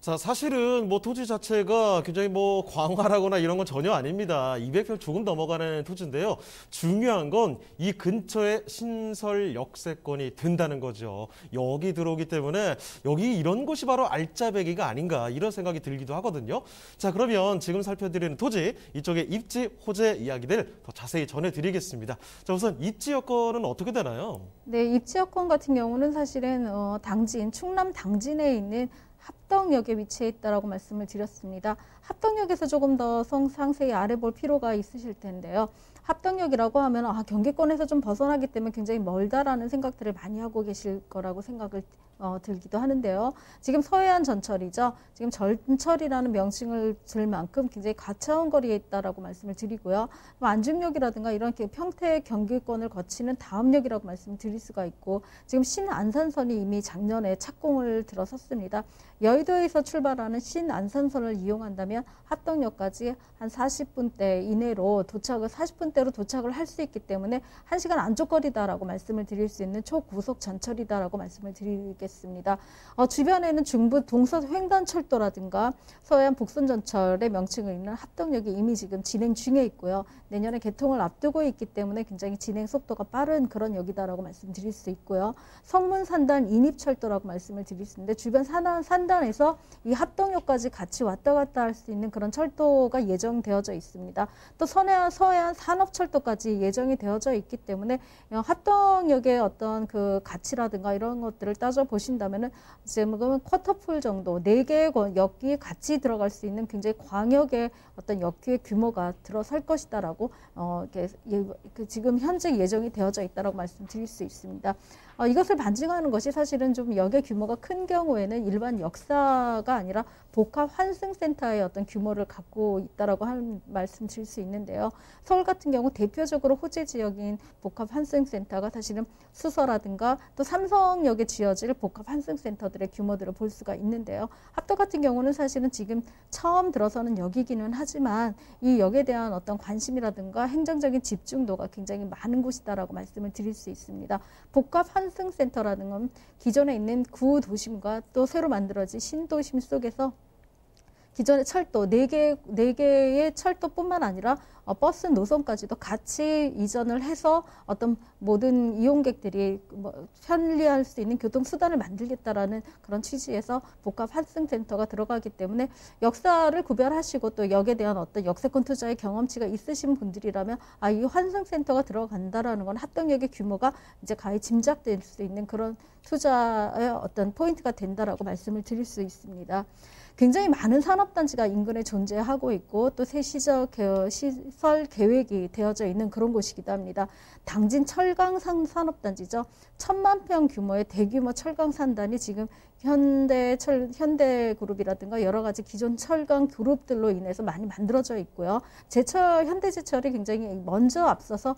자, 사실은 토지 자체가 굉장히 광활하거나 이런 건 전혀 아닙니다. 200평 조금 넘어가는 토지인데요. 중요한 건 이 근처에 신설 역세권이 된다는 거죠. 여기 들어오기 때문에 여기 이런 곳이 바로 알짜배기가 아닌가 이런 생각이 들기도 하거든요. 자, 그러면 지금 살펴드리는 토지, 이쪽의 입지, 호재 이야기들 더 자세히 전해드리겠습니다. 자, 우선 입지 여건은 어떻게 되나요? 네, 입지 여건 같은 경우는 사실은 충남 당진에 있는 합덕역에 위치해 있다라고 말씀을 드렸습니다. 합덕역에서 조금 더 상세히 알아볼 필요가 있으실 텐데요. 합덕역이라고 하면 경기권에서 좀 벗어나기 때문에 굉장히 멀다라는 생각들을 많이 하고 계실 거라고 생각을 들기도 하는데요. 지금 서해안 전철이죠. 지금 전철이라는 명칭을 들 만큼 굉장히 가까운 거리에 있다라고 말씀을 드리고요. 안중역이라든가 이런 평택 경기권을 거치는 다음역이라고 말씀을 드릴 수가 있고, 지금 신안산선이 이미 작년에 착공을 들어섰습니다. 여의도에서 출발하는 신안산선을 이용한다면 합덕역까지 한 40분대 이내로 40분대로 도착을 할 수 있기 때문에 1시간 안쪽거리다라고 말씀을 드릴 수 있는 초고속 전철이다라고 말씀을 드리겠습니다. 주변에는 중부 동서 횡단철도라든가 서해안 북선전철의 명칭을 잇는 합덕역이 이미 지금 진행 중에 있고요. 내년에 개통을 앞두고 있기 때문에 굉장히 진행 속도가 빠른 그런 역이다라고 말씀드릴 수 있고요. 성문산단 인입철도라고 말씀을 드릴 수 있는데, 주변 산단에서 이 합덕역까지 같이 왔다 갔다 할 수 있는 그런 철도가 예정되어져 있습니다. 또 서해안 산업철도까지 예정이 되어져 있기 때문에 합덕역의 어떤 그 가치라든가 이런 것들을 따져 보신다면은 이제 뭐 쿼터풀 정도 4개의 역이 같이 들어갈 수 있는 굉장히 광역의 어떤 역의 규모가 들어설 것이다라고 지금 현재 예정이 되어져 있다라고 말씀드릴 수 있습니다. 이것을 반증하는 것이 사실은 좀 역의 규모가 큰 경우에는 일반 역사가 아니라 복합 환승센터의 어떤 규모를 갖고 있다라고 말씀 드릴 수 있는데요. 서울 같은 경우 대표적으로 호재 지역인 복합 환승센터가 사실은 수서라든가 또 삼성역에 지어질 복합 환승센터들의 규모들을 볼 수가 있는데요. 합덕 같은 경우는 사실은 지금 처음 들어서는 역이기는 하지만 이 역에 대한 어떤 관심이라든가 행정적인 집중도가 굉장히 많은 곳이다라고 말씀을 드릴 수 있습니다. 복합 환승센터라는 건 기존에 있는 구도심과 또 새로 만들어진 신도심 속에서 기존의 철도 4개의 철도뿐만 아니라 버스 노선까지도 같이 이전을 해서 어떤 모든 이용객들이 편리할 수 있는 교통수단을 만들겠다라는 그런 취지에서 복합 환승센터가 들어가기 때문에 역사를 구별하시고 또 역에 대한 어떤 역세권 투자의 경험치가 있으신 분들이라면 이 환승센터가 들어간다라는 건 합덕역의 규모가 이제 가히 짐작될 수 있는 그런 투자의 어떤 포인트가 된다라고 말씀을 드릴 수 있습니다. 굉장히 많은 산업단지가 인근에 존재하고 있고 또 새 시설 계획이 되어져 있는 그런 곳이기도 합니다. 당진 철강 산업단지죠. 1000만 평 규모의 대규모 철강 산단이 지금 현대그룹이라든가 여러 가지 기존 철강 그룹들로 인해서 많이 만들어져 있고요. 현대제철이 굉장히 먼저 앞서서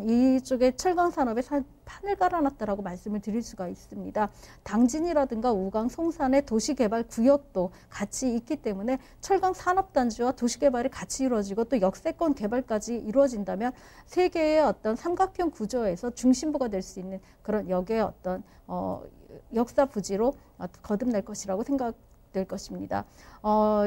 이쪽에 철강 산업에 판을 깔아놨다라고 말씀을 드릴 수가 있습니다. 당진이라든가 우강, 송산의 도시개발 구역도 같이 있기 때문에 철강 산업단지와 도시개발이 같이 이루어지고 또 역세권 개발까지 이루어진다면 세계의 어떤 삼각형 구조에서 중심부가 될 수 있는 그런 역의 어떤 역사 부지로 거듭날 것이라고 될 것입니다.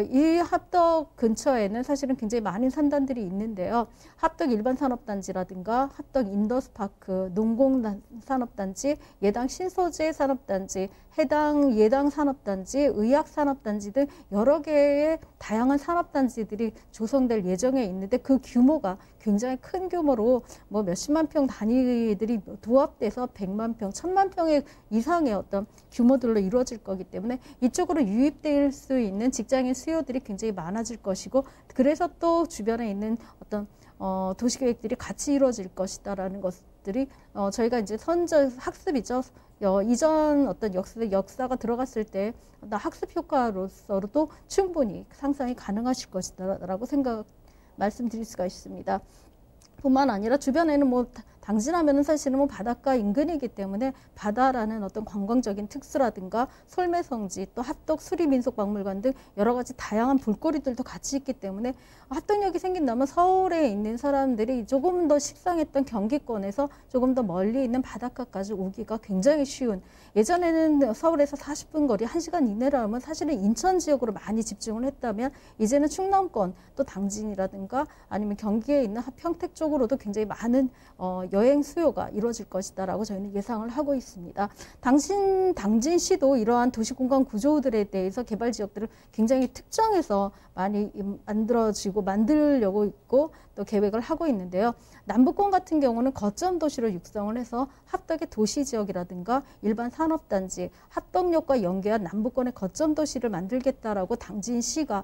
이 합덕 근처에는 사실은 굉장히 많은 산단들이 있는데요. 합덕 일반 산업단지라든가 합덕 인더스파크, 농공 산업단지, 예당 신소재 산업단지, 해당 예당 산업단지, 의학 산업단지 등 여러 개의 다양한 산업단지들이 조성될 예정에 있는데 그 규모가 굉장히 큰 규모로 몇십만 평 단위들이 도합돼서 100만 평, 1000만 평 이상의 어떤 규모들로 이루어질 거기 때문에 이쪽으로 유입될 수 있는 직장인 수요들이 굉장히 많아질 것이고, 그래서 또 주변에 있는 어떤 도시계획들이 같이 이루어질 것이다라는 것들이 저희가 이제 학습이죠. 이전 어떤 역사가 들어갔을 때 학습 효과로서도 충분히 상상이 가능하실 것이다라고 말씀드릴 수가 있습니다. 뿐만 아니라 주변에는 당진하면은 사실은 바닷가 인근이기 때문에 바다라는 어떤 관광적인 특수라든가 솔매성지, 또 합덕 수리민속박물관 등 여러 가지 다양한 볼거리들도 같이 있기 때문에 합덕역이 생긴다면 서울에 있는 사람들이 조금 더 식상했던 경기권에서 조금 더 멀리 있는 바닷가까지 오기가 굉장히 쉬운, 예전에는 서울에서 40분 거리 1시간 이내라면 사실은 인천 지역으로 많이 집중을 했다면 이제는 충남권 또 당진이라든가 아니면 경기에 있는 평택 쪽으로도 굉장히 많은 여행 수요가 이루어질 것이다라고 저희는 예상을 하고 있습니다. 당진시도 이러한 도시공간 구조들에 대해서 개발 지역들을 굉장히 특정해서 많이 만들려고 있고 또 계획을 하고 있는데요. 남부권 같은 경우는 거점 도시로 육성을 해서 합덕의 도시 지역이라든가 일반 산업단지, 합덕역과 연계한 남부권의 거점 도시를 만들겠다라고 당진시가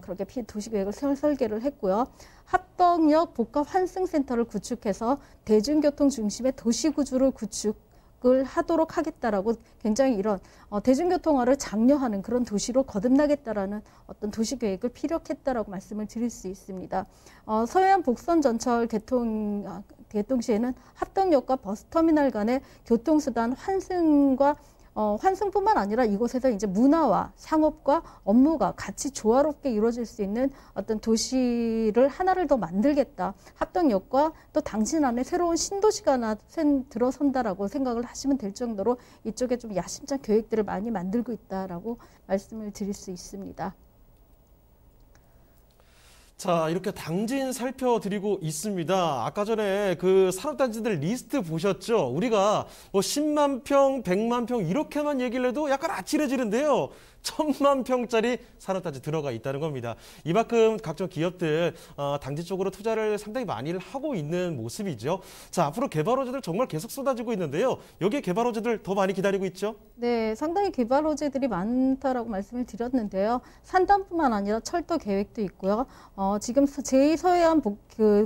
그렇게 도시계획을 설계를 했고요. 합덕역 복합 환승센터를 구축해서 대중교통 중심의 도시구조를 을 하도록 하겠다라고 굉장히 이런 대중교통화를 장려하는 그런 도시로 거듭나겠다라는 어떤 도시계획을 피력했다라고 말씀을 드릴 수 있습니다. 서해안 복선 전철 개통 시에는 합덕역과 버스터미널 간의 교통수단 환승뿐만 아니라 이곳에서 이제 문화와 상업과 업무가 같이 조화롭게 이루어질 수 있는 어떤 도시를 하나를 더 만들겠다. 합덕역과 또 당신 안에 새로운 신도시가 들어선다라고 생각을 하시면 될 정도로 이쪽에 좀 야심찬 계획들을 많이 만들고 있다라고 말씀을 드릴 수 있습니다. 자, 이렇게 당진 살펴드리고 있습니다. 아까 전에 그 산업단지들 리스트 보셨죠? 우리가 뭐 10만 평, 100만 평 이렇게만 얘기를 해도 약간 아찔해지는데요. 1000만 평짜리 산업단지 들어가 있다는 겁니다. 이만큼 각종 기업들 당지 쪽으로 투자를 상당히 많이 하고 있는 모습이죠. 자, 앞으로 개발 호재들 정말 계속 쏟아지고 있는데요. 여기에 개발 호재들 더 많이 기다리고 있죠? 네, 상당히 개발 호재들이 많다라고 말씀을 드렸는데요. 산단뿐만 아니라 철도 계획도 있고요. 지금 제2서해안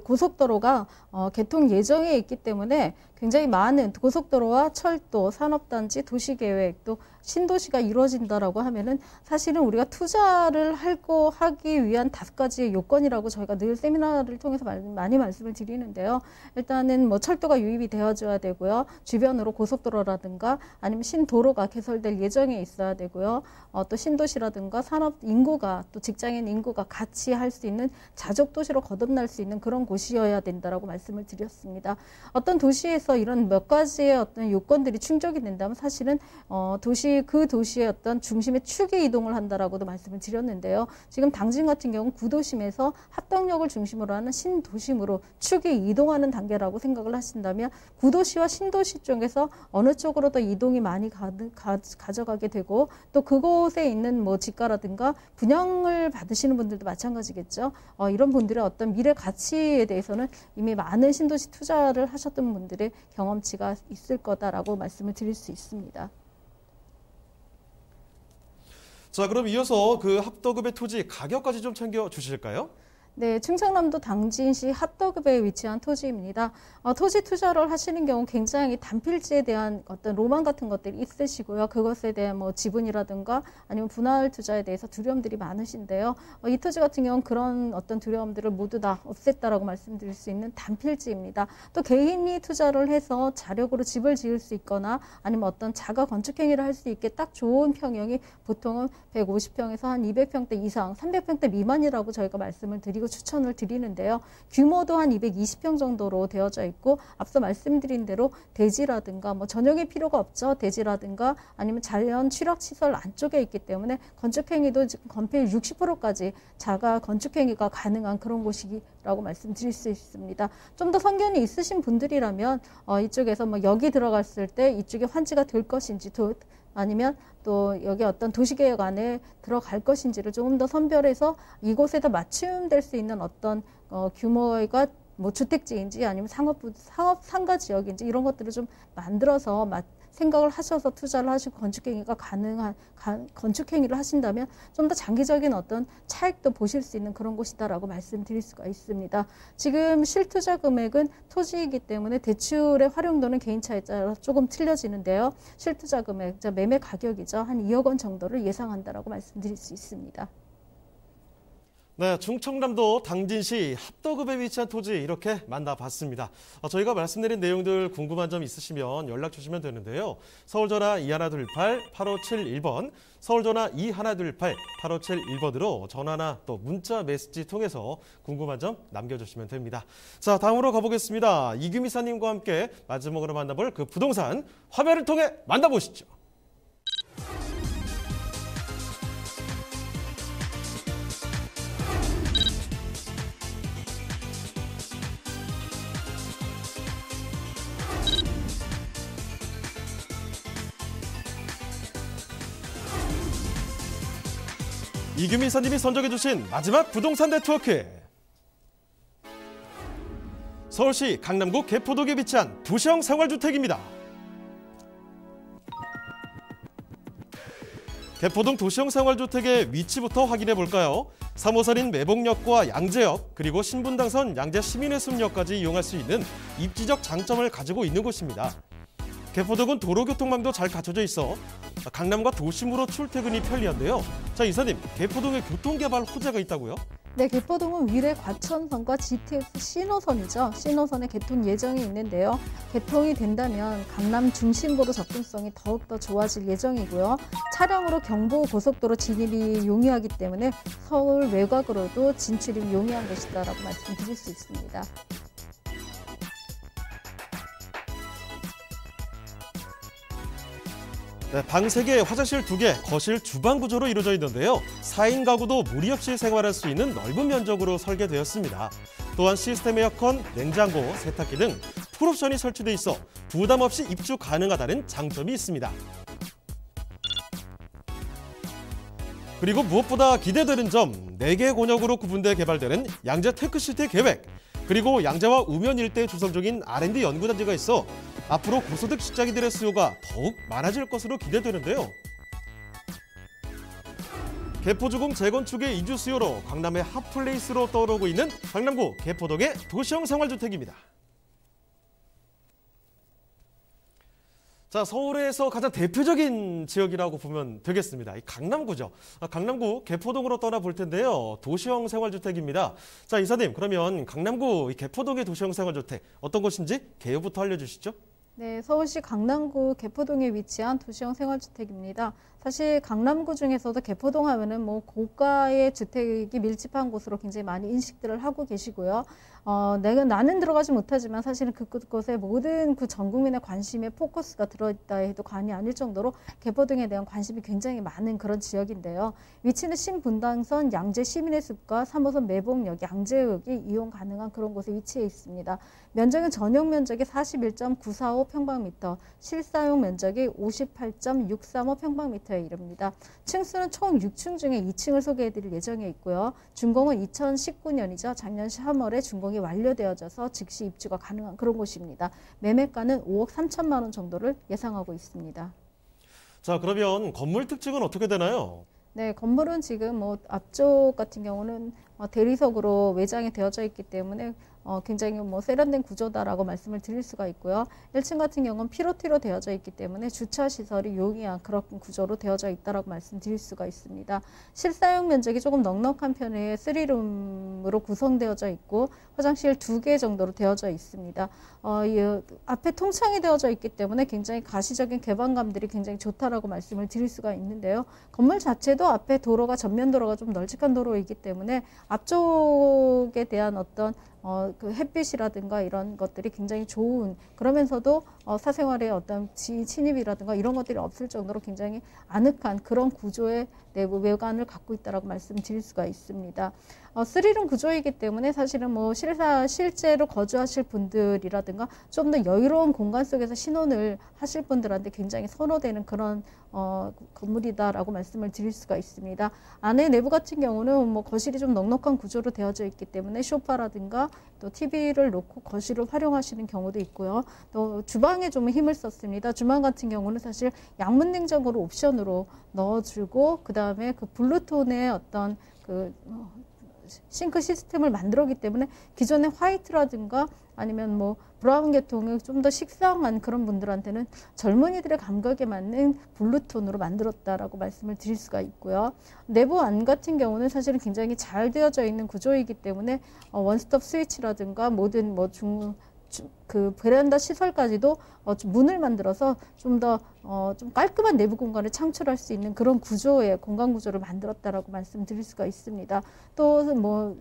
고속도로가 개통 예정에 있기 때문에 굉장히 많은 고속도로와 철도, 산업단지, 도시계획, 또 신도시가 이루어진다라고 하면은 사실은 우리가 투자를 하기 위한 5가지의 요건이라고 저희가 늘 세미나를 통해서 많이 말씀을 드리는데요. 일단은 뭐 철도가 유입이 되어줘야 되고요. 주변으로 고속도로라든가 아니면 신도로가 개설될 예정에 있어야 되고요. 또 신도시라든가 산업 인구가 또 직장인 인구가 같이 할 수 있는 자족 도시로 거듭날 수 있는 그런 곳이어야 된다라고 말씀을 드렸습니다. 어떤 도시에서 이런 몇 가지의 어떤 요건들이 충족이 된다면 사실은 그 도시의 어떤 중심의 축이 이동을 한다라고도 말씀을 드렸는데요. 지금 당진 같은 경우는 구도심에서 합덕역을 중심으로 하는 신도심으로 축이 이동하는 단계라고 생각을 하신다면 구도시와 신도시 쪽에서 어느 쪽으로 더 이동이 많이 가져가게 되고 또 그곳에 있는 뭐 집가라든가 분양을 받으시는 분들도 마찬가지겠죠. 이런 분들의 어떤 미래 가치에 대해서는 이미 많은 신도시 투자를 하셨던 분들의 경험치가 있을 거다라고 말씀을 드릴 수 있습니다. 자, 그럼 이어서 그 합덕읍의 토지 가격까지 좀 챙겨 주실까요? 네, 충청남도 당진시 합덕읍에 위치한 토지입니다. 토지 투자를 하시는 경우 굉장히 단필지에 대한 어떤 로망 같은 것들이 있으시고요. 그것에 대한 뭐 지분이라든가 아니면 분할 투자에 대해서 두려움들이 많으신데요. 이 토지 같은 경우는 그런 어떤 두려움들을 모두 다 없앴다라고 말씀드릴 수 있는 단필지입니다. 또 개인이 투자를 해서 자력으로 집을 지을 수 있거나 아니면 어떤 자가 건축 행위를 할 수 있게 딱 좋은 평형이 보통은 150평에서 한 200평대 이상, 300평대 미만이라고 저희가 말씀을 드리고 추천을 드리는데요. 규모도 한 220평 정도로 되어져 있고 앞서 말씀드린 대로 대지라든가 뭐 전용의 필요가 없죠. 대지라든가 아니면 자연 취락시설 안쪽에 있기 때문에 건축행위도 건폐율 60%까지 자가 건축행위가 가능한 그런 곳이라고 말씀드릴 수 있습니다. 좀 더 선견이 있으신 분들이라면 이쪽에서 뭐 여기 들어갔을 때 이쪽에 환지가 될 것인지 아니면 또 여기 어떤 도시계획 안에 들어갈 것인지를 조금 더 선별해서 이곳에다 맞춤될 수 있는 어떤 규모가 뭐 주택지인지 아니면 상가 지역인지 이런 것들을 좀 만들어서 생각을 하셔서 투자를 하시고 건축행위가 가능한 건축행위를 하신다면 좀 더 장기적인 어떤 차익도 보실 수 있는 그런 곳이다라고 말씀드릴 수가 있습니다. 지금 실투자 금액은 토지이기 때문에 대출의 활용도는 개인차에 따라 조금 틀려지는데요. 실투자 금액, 매매 가격이죠. 한 2억 원 정도를 예상한다라고 말씀드릴 수 있습니다. 네, 충청남도 당진시 합덕읍에 위치한 토지 이렇게 만나봤습니다. 저희가 말씀드린 내용들 궁금한 점 있으시면 연락 주시면 되는데요. 서울전화 2128-8571번, 서울전화 2128-8571번으로 전화나 또 문자 메시지 통해서 궁금한 점 남겨주시면 됩니다. 자, 다음으로 가보겠습니다. 이규미 이사님과 함께 마지막으로 만나볼 그 부동산 화면을 통해 만나보시죠. 이규미 이사님이 선정해주신 마지막 부동산 네트워크. 서울시 강남구 개포동에 위치한 도시형 생활주택입니다. 개포동 도시형 생활주택의 위치부터 확인해 볼까요? 3호선인 매봉역과 양재역 그리고 신분당선 양재 시민회숲역까지 이용할 수 있는 입지적 장점을 가지고 있는 곳입니다. 개포동은 도로교통망도 잘 갖춰져 있어 강남과 도심으로 출퇴근이 편리한데요. 자, 이사님, 개포동에 교통개발 호재가 있다고요? 네, 개포동은 위례 과천선과 GTX C노선이죠. C노선의 개통 예정이 있는데요. 개통이 된다면 강남 중심부로 접근성이 더욱더 좋아질 예정이고요. 차량으로 경부고속도로 진입이 용이하기 때문에 서울 외곽으로도 진출이 용이한 것이다라고 말씀드릴 수 있습니다. 네, 방 3개, 화장실 2개, 거실, 주방 구조로 이루어져 있는데요. 4인 가구도 무리 없이 생활할 수 있는 넓은 면적으로 설계되었습니다. 또한 시스템 에어컨, 냉장고, 세탁기 등 풀옵션이 설치돼 있어 부담 없이 입주 가능하다는 장점이 있습니다. 그리고 무엇보다 기대되는 점, 4개 권역으로 구분돼 개발되는 양재 테크시티 계획, 그리고 양재와 우면 일대에 조성 중인 R&D 연구단지가 있어 앞으로 고소득 직장인들의 수요가 더욱 많아질 것으로 기대되는데요. 개포주공 재건축의 이주 수요로 강남의 핫플레이스로 떠오르고 있는 강남구 개포동의 도시형 생활주택입니다. 자, 서울에서 가장 대표적인 지역이라고 보면 되겠습니다. 이 강남구죠. 강남구 개포동으로 떠나볼 텐데요. 도시형 생활주택입니다. 자, 이사님, 그러면 강남구 이 개포동의 도시형 생활주택 어떤 곳인지 개요부터 알려주시죠. 네, 서울시 강남구 개포동에 위치한 도시형 생활주택입니다. 사실 강남구 중에서도 개포동 하면은 뭐 고가의 주택이 밀집한 곳으로 굉장히 많이 인식들을 하고 계시고요. 나는 들어가지 못하지만 사실은 그곳에 모든 그 전 국민의 관심의 포커스가 들어있다 해도 과언이 아닐 정도로 개포동에 대한 관심이 굉장히 많은 그런 지역인데요. 위치는 신분당선 양재 시민의 숲과 3호선 매봉역 양재역이 이용 가능한 그런 곳에 위치해 있습니다. 면적은 전용 면적이 41.945평방미터, 실사용 면적이 58.635평방미터에 이릅니다. 층수는 총 6층 중에 2층을 소개해드릴 예정에 있고요. 준공은 2019년이죠. 작년 3월에 준공이 완료되어져서 즉시 입주가 가능한 그런 곳입니다. 매매가는 5억 3천만 원 정도를 예상하고 있습니다. 자, 그러면 건물 특징은 어떻게 되나요? 네, 건물은 지금 뭐 앞쪽 같은 경우는 대리석으로 외장이 되어져 있기 때문에 굉장히 뭐 세련된 구조다라고 말씀을 드릴 수가 있고요. 1층 같은 경우는 피로티로 되어져 있기 때문에 주차 시설이 용이한 그런 구조로 되어져 있다라고 말씀드릴 수가 있습니다. 실사용 면적이 조금 넉넉한 편의 3룸으로 구성되어져 있고 화장실 2개 정도로 되어져 있습니다. 앞에 통창이 되어져 있기 때문에 굉장히 가시적인 개방감들이 굉장히 좋다라고 말씀을 드릴 수가 있는데요. 건물 자체도 앞에 도로가 전면 도로가 좀 널찍한 도로이기 때문에 앞쪽에 대한 어떤 그 햇빛이라든가 이런 것들이 굉장히 좋은, 그러면서도 사생활의 어떤 침입이라든가 이런 것들이 없을 정도로 굉장히 아늑한 그런 구조의 내부 외관을 갖고 있다라고 말씀드릴 수가 있습니다. 3룸 구조이기 때문에 사실은 뭐 실제로 거주하실 분들이라든가 좀 더 여유로운 공간 속에서 신혼을 하실 분들한테 굉장히 선호되는 그런 건물이다라고 말씀을 드릴 수가 있습니다. 안에 내부 같은 경우는 뭐 거실이 좀 넉넉한 구조로 되어져 있기 때문에 소파라든가 또 TV를 놓고 거실을 활용하시는 경우도 있고요. 또 주방에 좀 힘을 썼습니다. 주방 같은 경우는 사실 양문 냉장고를 옵션으로 넣어주고 그 다음에 그 블루톤의 어떤 그 싱크 시스템을 만들었기 때문에 기존의 화이트라든가 아니면 뭐 브라운 계통의 좀 더 식상한 그런 분들한테는 젊은이들의 감각에 맞는 블루톤으로 만들었다라고 말씀을 드릴 수가 있고요. 내부 안 같은 경우는 사실은 굉장히 잘 되어져 있는 구조이기 때문에 원스톱 스위치라든가 모든 그 베란다 시설까지도 문을 만들어서 좀 더 좀 깔끔한 내부 공간을 창출할 수 있는 그런 구조의 공간 구조를 만들었다라고 말씀드릴 수가 있습니다. 또 뭐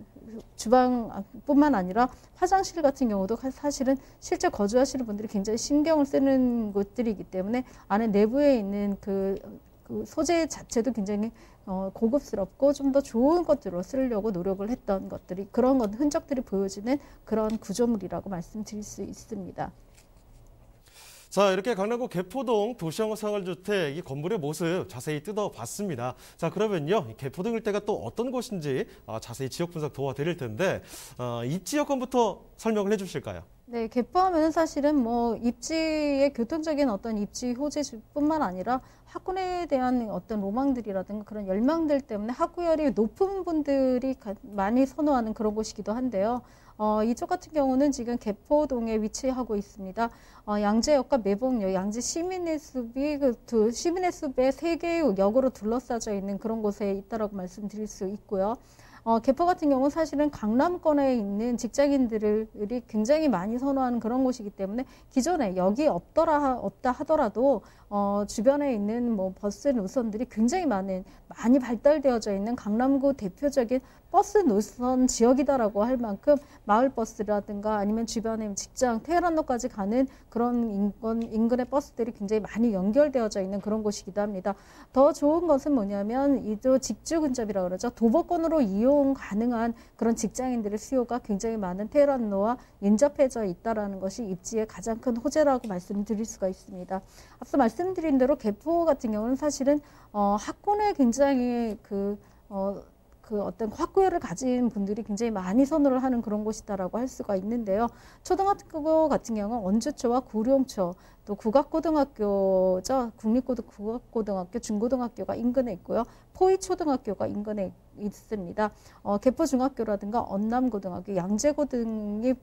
주방뿐만 아니라 화장실 같은 경우도 사실은 실제 거주하시는 분들이 굉장히 신경을 쓰는 곳들이기 때문에 안에 내부에 있는 그 소재 자체도 굉장히 고급스럽고 좀 더 좋은 것들로 쓰려고 노력을 했던 것들이 그런 흔적들이 보여지는 그런 구조물이라고 말씀드릴 수 있습니다. 자, 이렇게 강남구 개포동 도시형 생활주택 이 건물의 모습 자세히 뜯어봤습니다. 자, 그러면요, 개포동 일대가 또 어떤 곳인지 자세히 지역 분석 도와드릴 텐데 입지 여건부터 설명을 해주실까요? 네, 개포하면 사실은 뭐 입지의 교통적인 어떤 입지 호재뿐만 아니라 학군에 대한 어떤 로망들이라든가 그런 열망들 때문에 학구열이 높은 분들이 많이 선호하는 그런 곳이기도 한데요. 이쪽 같은 경우는 지금 개포동에 위치하고 있습니다. 양재역과 매봉역, 양재 시민의 숲이 시민의 숲의 3개의 역으로 둘러싸져 있는 그런 곳에 있다라고 말씀드릴 수 있고요. 개포 같은 경우는 사실은 강남권에 있는 직장인들이 굉장히 많이 선호하는 그런 곳이기 때문에 기존에 여기 없다 하더라도 주변에 있는 뭐 버스 노선들이 굉장히 많이 발달되어져 있는 강남구 대표적인 버스 노선 지역이다라고 할 만큼 마을버스라든가 아니면 주변에 직장, 테헤란로까지 가는 그런 인근의 버스들이 굉장히 많이 연결되어져 있는 그런 곳이기도 합니다. 더 좋은 것은 뭐냐면 이도 직주 근접이라고 그러죠. 도보권으로 이용 가능한 그런 직장인들의 수요가 굉장히 많은 테헤란로와 인접해져 있다라는 것이 입지의 가장 큰 호재라고 말씀드릴 수가 있습니다. 앞서 말씀드린 대로 개포 같은 경우는 사실은 학군에 굉장히 어떤 학구열을 가진 분들이 굉장히 많이 선호를 하는 그런 곳이다라고 할 수가 있는데요. 초등학교 같은 경우는 원주초와 구룡초, 또 국악고등학교죠. 국립국악고등학교, 중고등학교가 인근에 있고요. 포이초등학교가 인근에 있습니다. 개포중학교라든가 언남고등학교, 양재고등이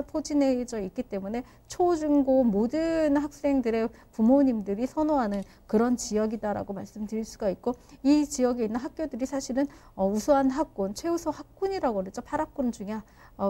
포진해져 있기 때문에 초중고 모든 학생들의 부모님들이 선호하는 그런 지역이다라고 말씀드릴 수가 있고, 이 지역에 있는 학교들이 사실은 우수한 학군, 최우수 학군이라고 그러죠. 8학군 중에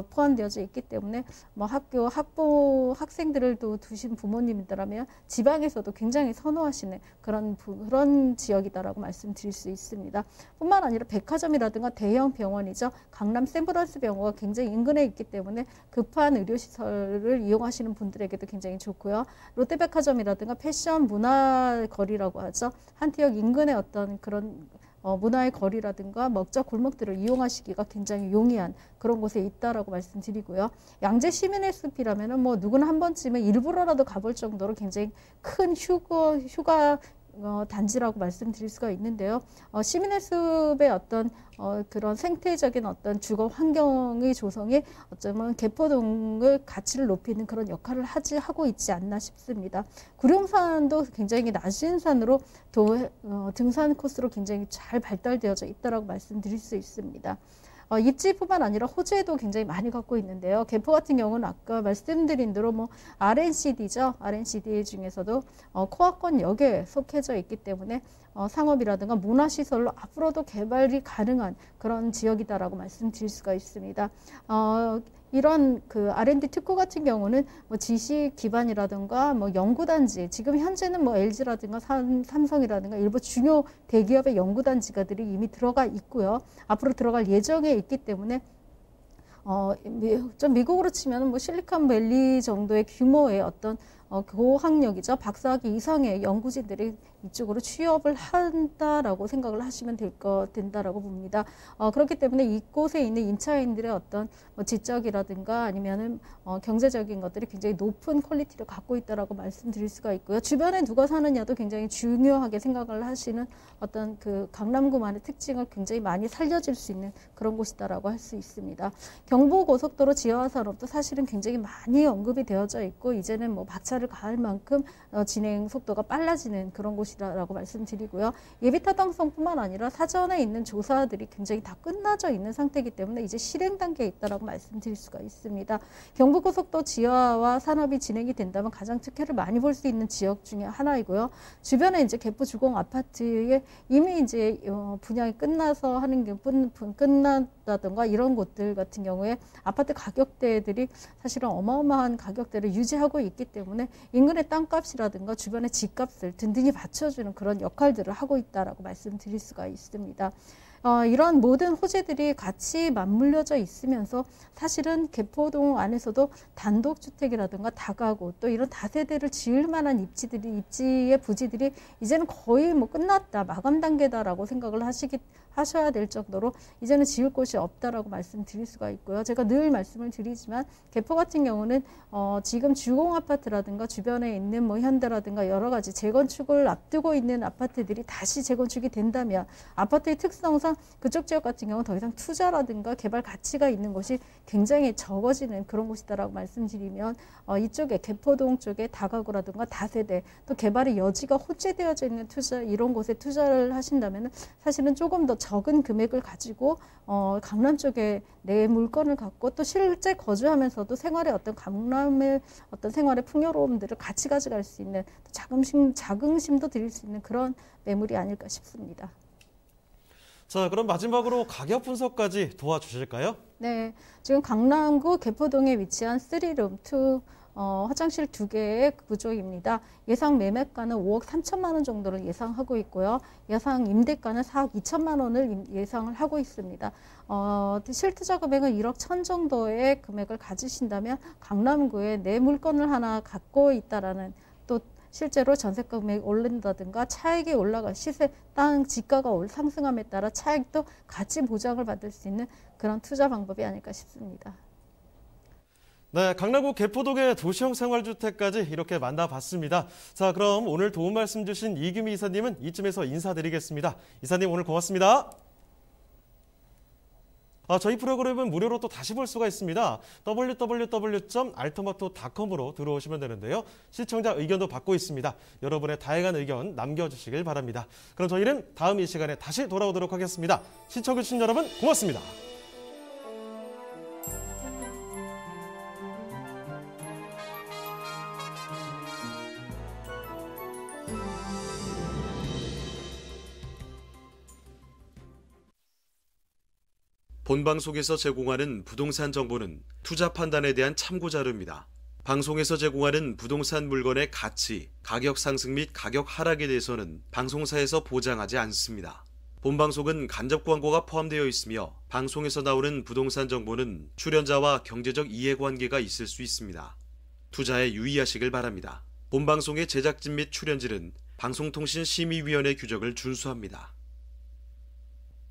포함되어져 있기 때문에 뭐 학부 학생들을 두신 부모님이라면 지방에서도 굉장히 선호하시는 그런 지역이다라고 말씀드릴 수 있습니다. 뿐만 아니라 백화점이라든가 대형 병원이죠. 강남 샌브란스 병원가 굉장히 인근에 있기 때문에 급한 의료시설을 이용하시는 분들에게도 굉장히 좋고요. 롯데백화점이라든가 패션 문화 거리라고 하죠. 한티역 인근의 어떤 그런 문화의 거리라든가 먹자 골목들을 이용하시기가 굉장히 용이한 그런 곳에 있다라고 말씀드리고요. 양재 시민의 숲이라면은 뭐 누구나 한 번쯤은 일부러라도 가볼 정도로 굉장히 큰 휴가 단지라고 말씀드릴 수가 있는데요. 시민의 숲의 어떤 그런 생태적인 어떤 주거 환경의 조성이 어쩌면 개포동의 가치를 높이는 그런 역할을 하고 있지 않나 싶습니다. 구룡산도 굉장히 낮은 산으로 등산 코스로 굉장히 잘 발달되어져 있다라고 말씀드릴 수 있습니다. 입지뿐만 아니라 호재도 굉장히 많이 갖고 있는데요. 개포 같은 경우는 아까 말씀드린 대로 뭐 RNCD죠. RNCD 중에서도 코앞권역에 속해져 있기 때문에 상업이라든가 문화시설로 앞으로도 개발이 가능한 그런 지역이다라고 말씀드릴 수가 있습니다. 이런 그 R&D 특구 같은 경우는 뭐 지식 기반이라든가 뭐 연구단지, 지금 현재는 뭐 LG라든가 삼성이라든가 일부 중요 대기업의 연구단지가들이 이미 들어가 있고요. 앞으로 들어갈 예정에 있기 때문에 좀 미국으로 치면 뭐 실리콘밸리 정도의 규모의 어떤 고학력이죠. 박사학위 이상의 연구진들이 이쪽으로 취업을 한다라고 생각을 하시면 된다라고 봅니다. 그렇기 때문에 이곳에 있는 임차인들의 어떤 지적이라든가 아니면은 경제적인 것들이 굉장히 높은 퀄리티를 갖고 있다라고 말씀드릴 수가 있고요. 주변에 누가 사느냐도 굉장히 중요하게 생각을 하시는 어떤 그 강남구만의 특징을 굉장히 많이 살려줄 수 있는 그런 곳이다라고 할 수 있습니다. 경부고속도로 지하화 산업도 사실은 굉장히 많이 언급이 되어져 있고 이제는 뭐 박차를 가할 만큼 진행 속도가 빨라지는 그런 곳이라고 말씀드리고요. 예비 타당성뿐만 아니라 사전에 있는 조사들이 굉장히 다 끝나져 있는 상태이기 때문에 이제 실행 단계에 있다라고 말씀드릴 수가 있습니다. 경부고속도 지하화 산업이 진행이 된다면 가장 특혜를 많이 볼 수 있는 지역 중에 하나이고요. 주변에 이제 개포 주공 아파트에 이미 이제 분양이 끝나서 하는 게 끝났다던가 이런 곳들 같은 경우에 아파트 가격대들이 사실은 어마어마한 가격대를 유지하고 있기 때문에 인근의 땅값이라든가 주변의 집값을 든든히 받쳐주는 그런 역할들을 하고 있다라고 말씀드릴 수가 있습니다. 이런 모든 호재들이 같이 맞물려져 있으면서 사실은 개포동 안에서도 단독주택이라든가 다가구 또 이런 다세대를 지을 만한 입지의 부지들이 이제는 거의 뭐 끝났다, 마감 단계다라고 생각을 하셔야 될 정도로 이제는 지을 곳이 없다라고 말씀드릴 수가 있고요. 제가 늘 말씀을 드리지만 개포 같은 경우는 지금 주공 아파트라든가 주변에 있는 뭐 현대라든가 여러 가지 재건축을 앞두고 있는 아파트들이 다시 재건축이 된다면 아파트의 특성상 따라서 그쪽 지역 같은 경우는 더 이상 투자라든가 개발 가치가 있는 곳이 굉장히 적어지는 그런 곳이다라고 말씀드리면 이쪽에 개포동 쪽에 다가구라든가 다세대 또 개발의 여지가 호재되어져 있는 투자 이런 곳에 투자를 하신다면 사실은 조금 더 적은 금액을 가지고 강남 쪽에 내 물건을 갖고 또 실제 거주하면서도 생활의 어떤 강남의 어떤 생활의 풍요로움들을 같이 가져갈 수 있는 자긍심도 드릴 수 있는 그런 매물이 아닐까 싶습니다. 자, 그럼 마지막으로 가격 분석까지 도와주실까요? 네, 지금 강남구 개포동에 위치한 3룸 2 화장실 2개의 구조입니다. 예상 매매가는 5억 3천만 원 정도를 예상하고 있고요. 예상 임대가는 4억 2천만 원을 예상을 하고 있습니다. 실투자 금액은 1억 1천 정도의 금액을 가지신다면 강남구에 내 물건을 하나 갖고 있다라는 또 실제로 전세 금액이 오른다든가 차익이 올라가 시세 땅 지가가 상승함에 따라 차익도 같이 보장을 받을 수 있는 그런 투자 방법이 아닐까 싶습니다. 네, 강남구 개포동의 도시형 생활주택까지 이렇게 만나봤습니다. 자, 그럼 오늘 도움 말씀 주신 이규미 이사님은 이쯤에서 인사드리겠습니다. 이사님 오늘 고맙습니다. 저희 프로그램은 무료로 또 다시 볼 수가 있습니다. www.altomato.com으로 들어오시면 되는데요. 시청자 의견도 받고 있습니다. 여러분의 다양한 의견 남겨주시길 바랍니다. 그럼 저희는 다음 이 시간에 다시 돌아오도록 하겠습니다. 시청해주신 여러분 고맙습니다. 본방송에서 제공하는 부동산 정보는 투자 판단에 대한 참고 자료입니다. 방송에서 제공하는 부동산 물건의 가치, 가격 상승 및 가격 하락에 대해서는 방송사에서 보장하지 않습니다. 본방송은 간접 광고가 포함되어 있으며 방송에서 나오는 부동산 정보는 출연자와 경제적 이해관계가 있을 수 있습니다. 투자에 유의하시길 바랍니다. 본방송의 제작진 및 출연진은 방송통신심의위원회 규정을 준수합니다.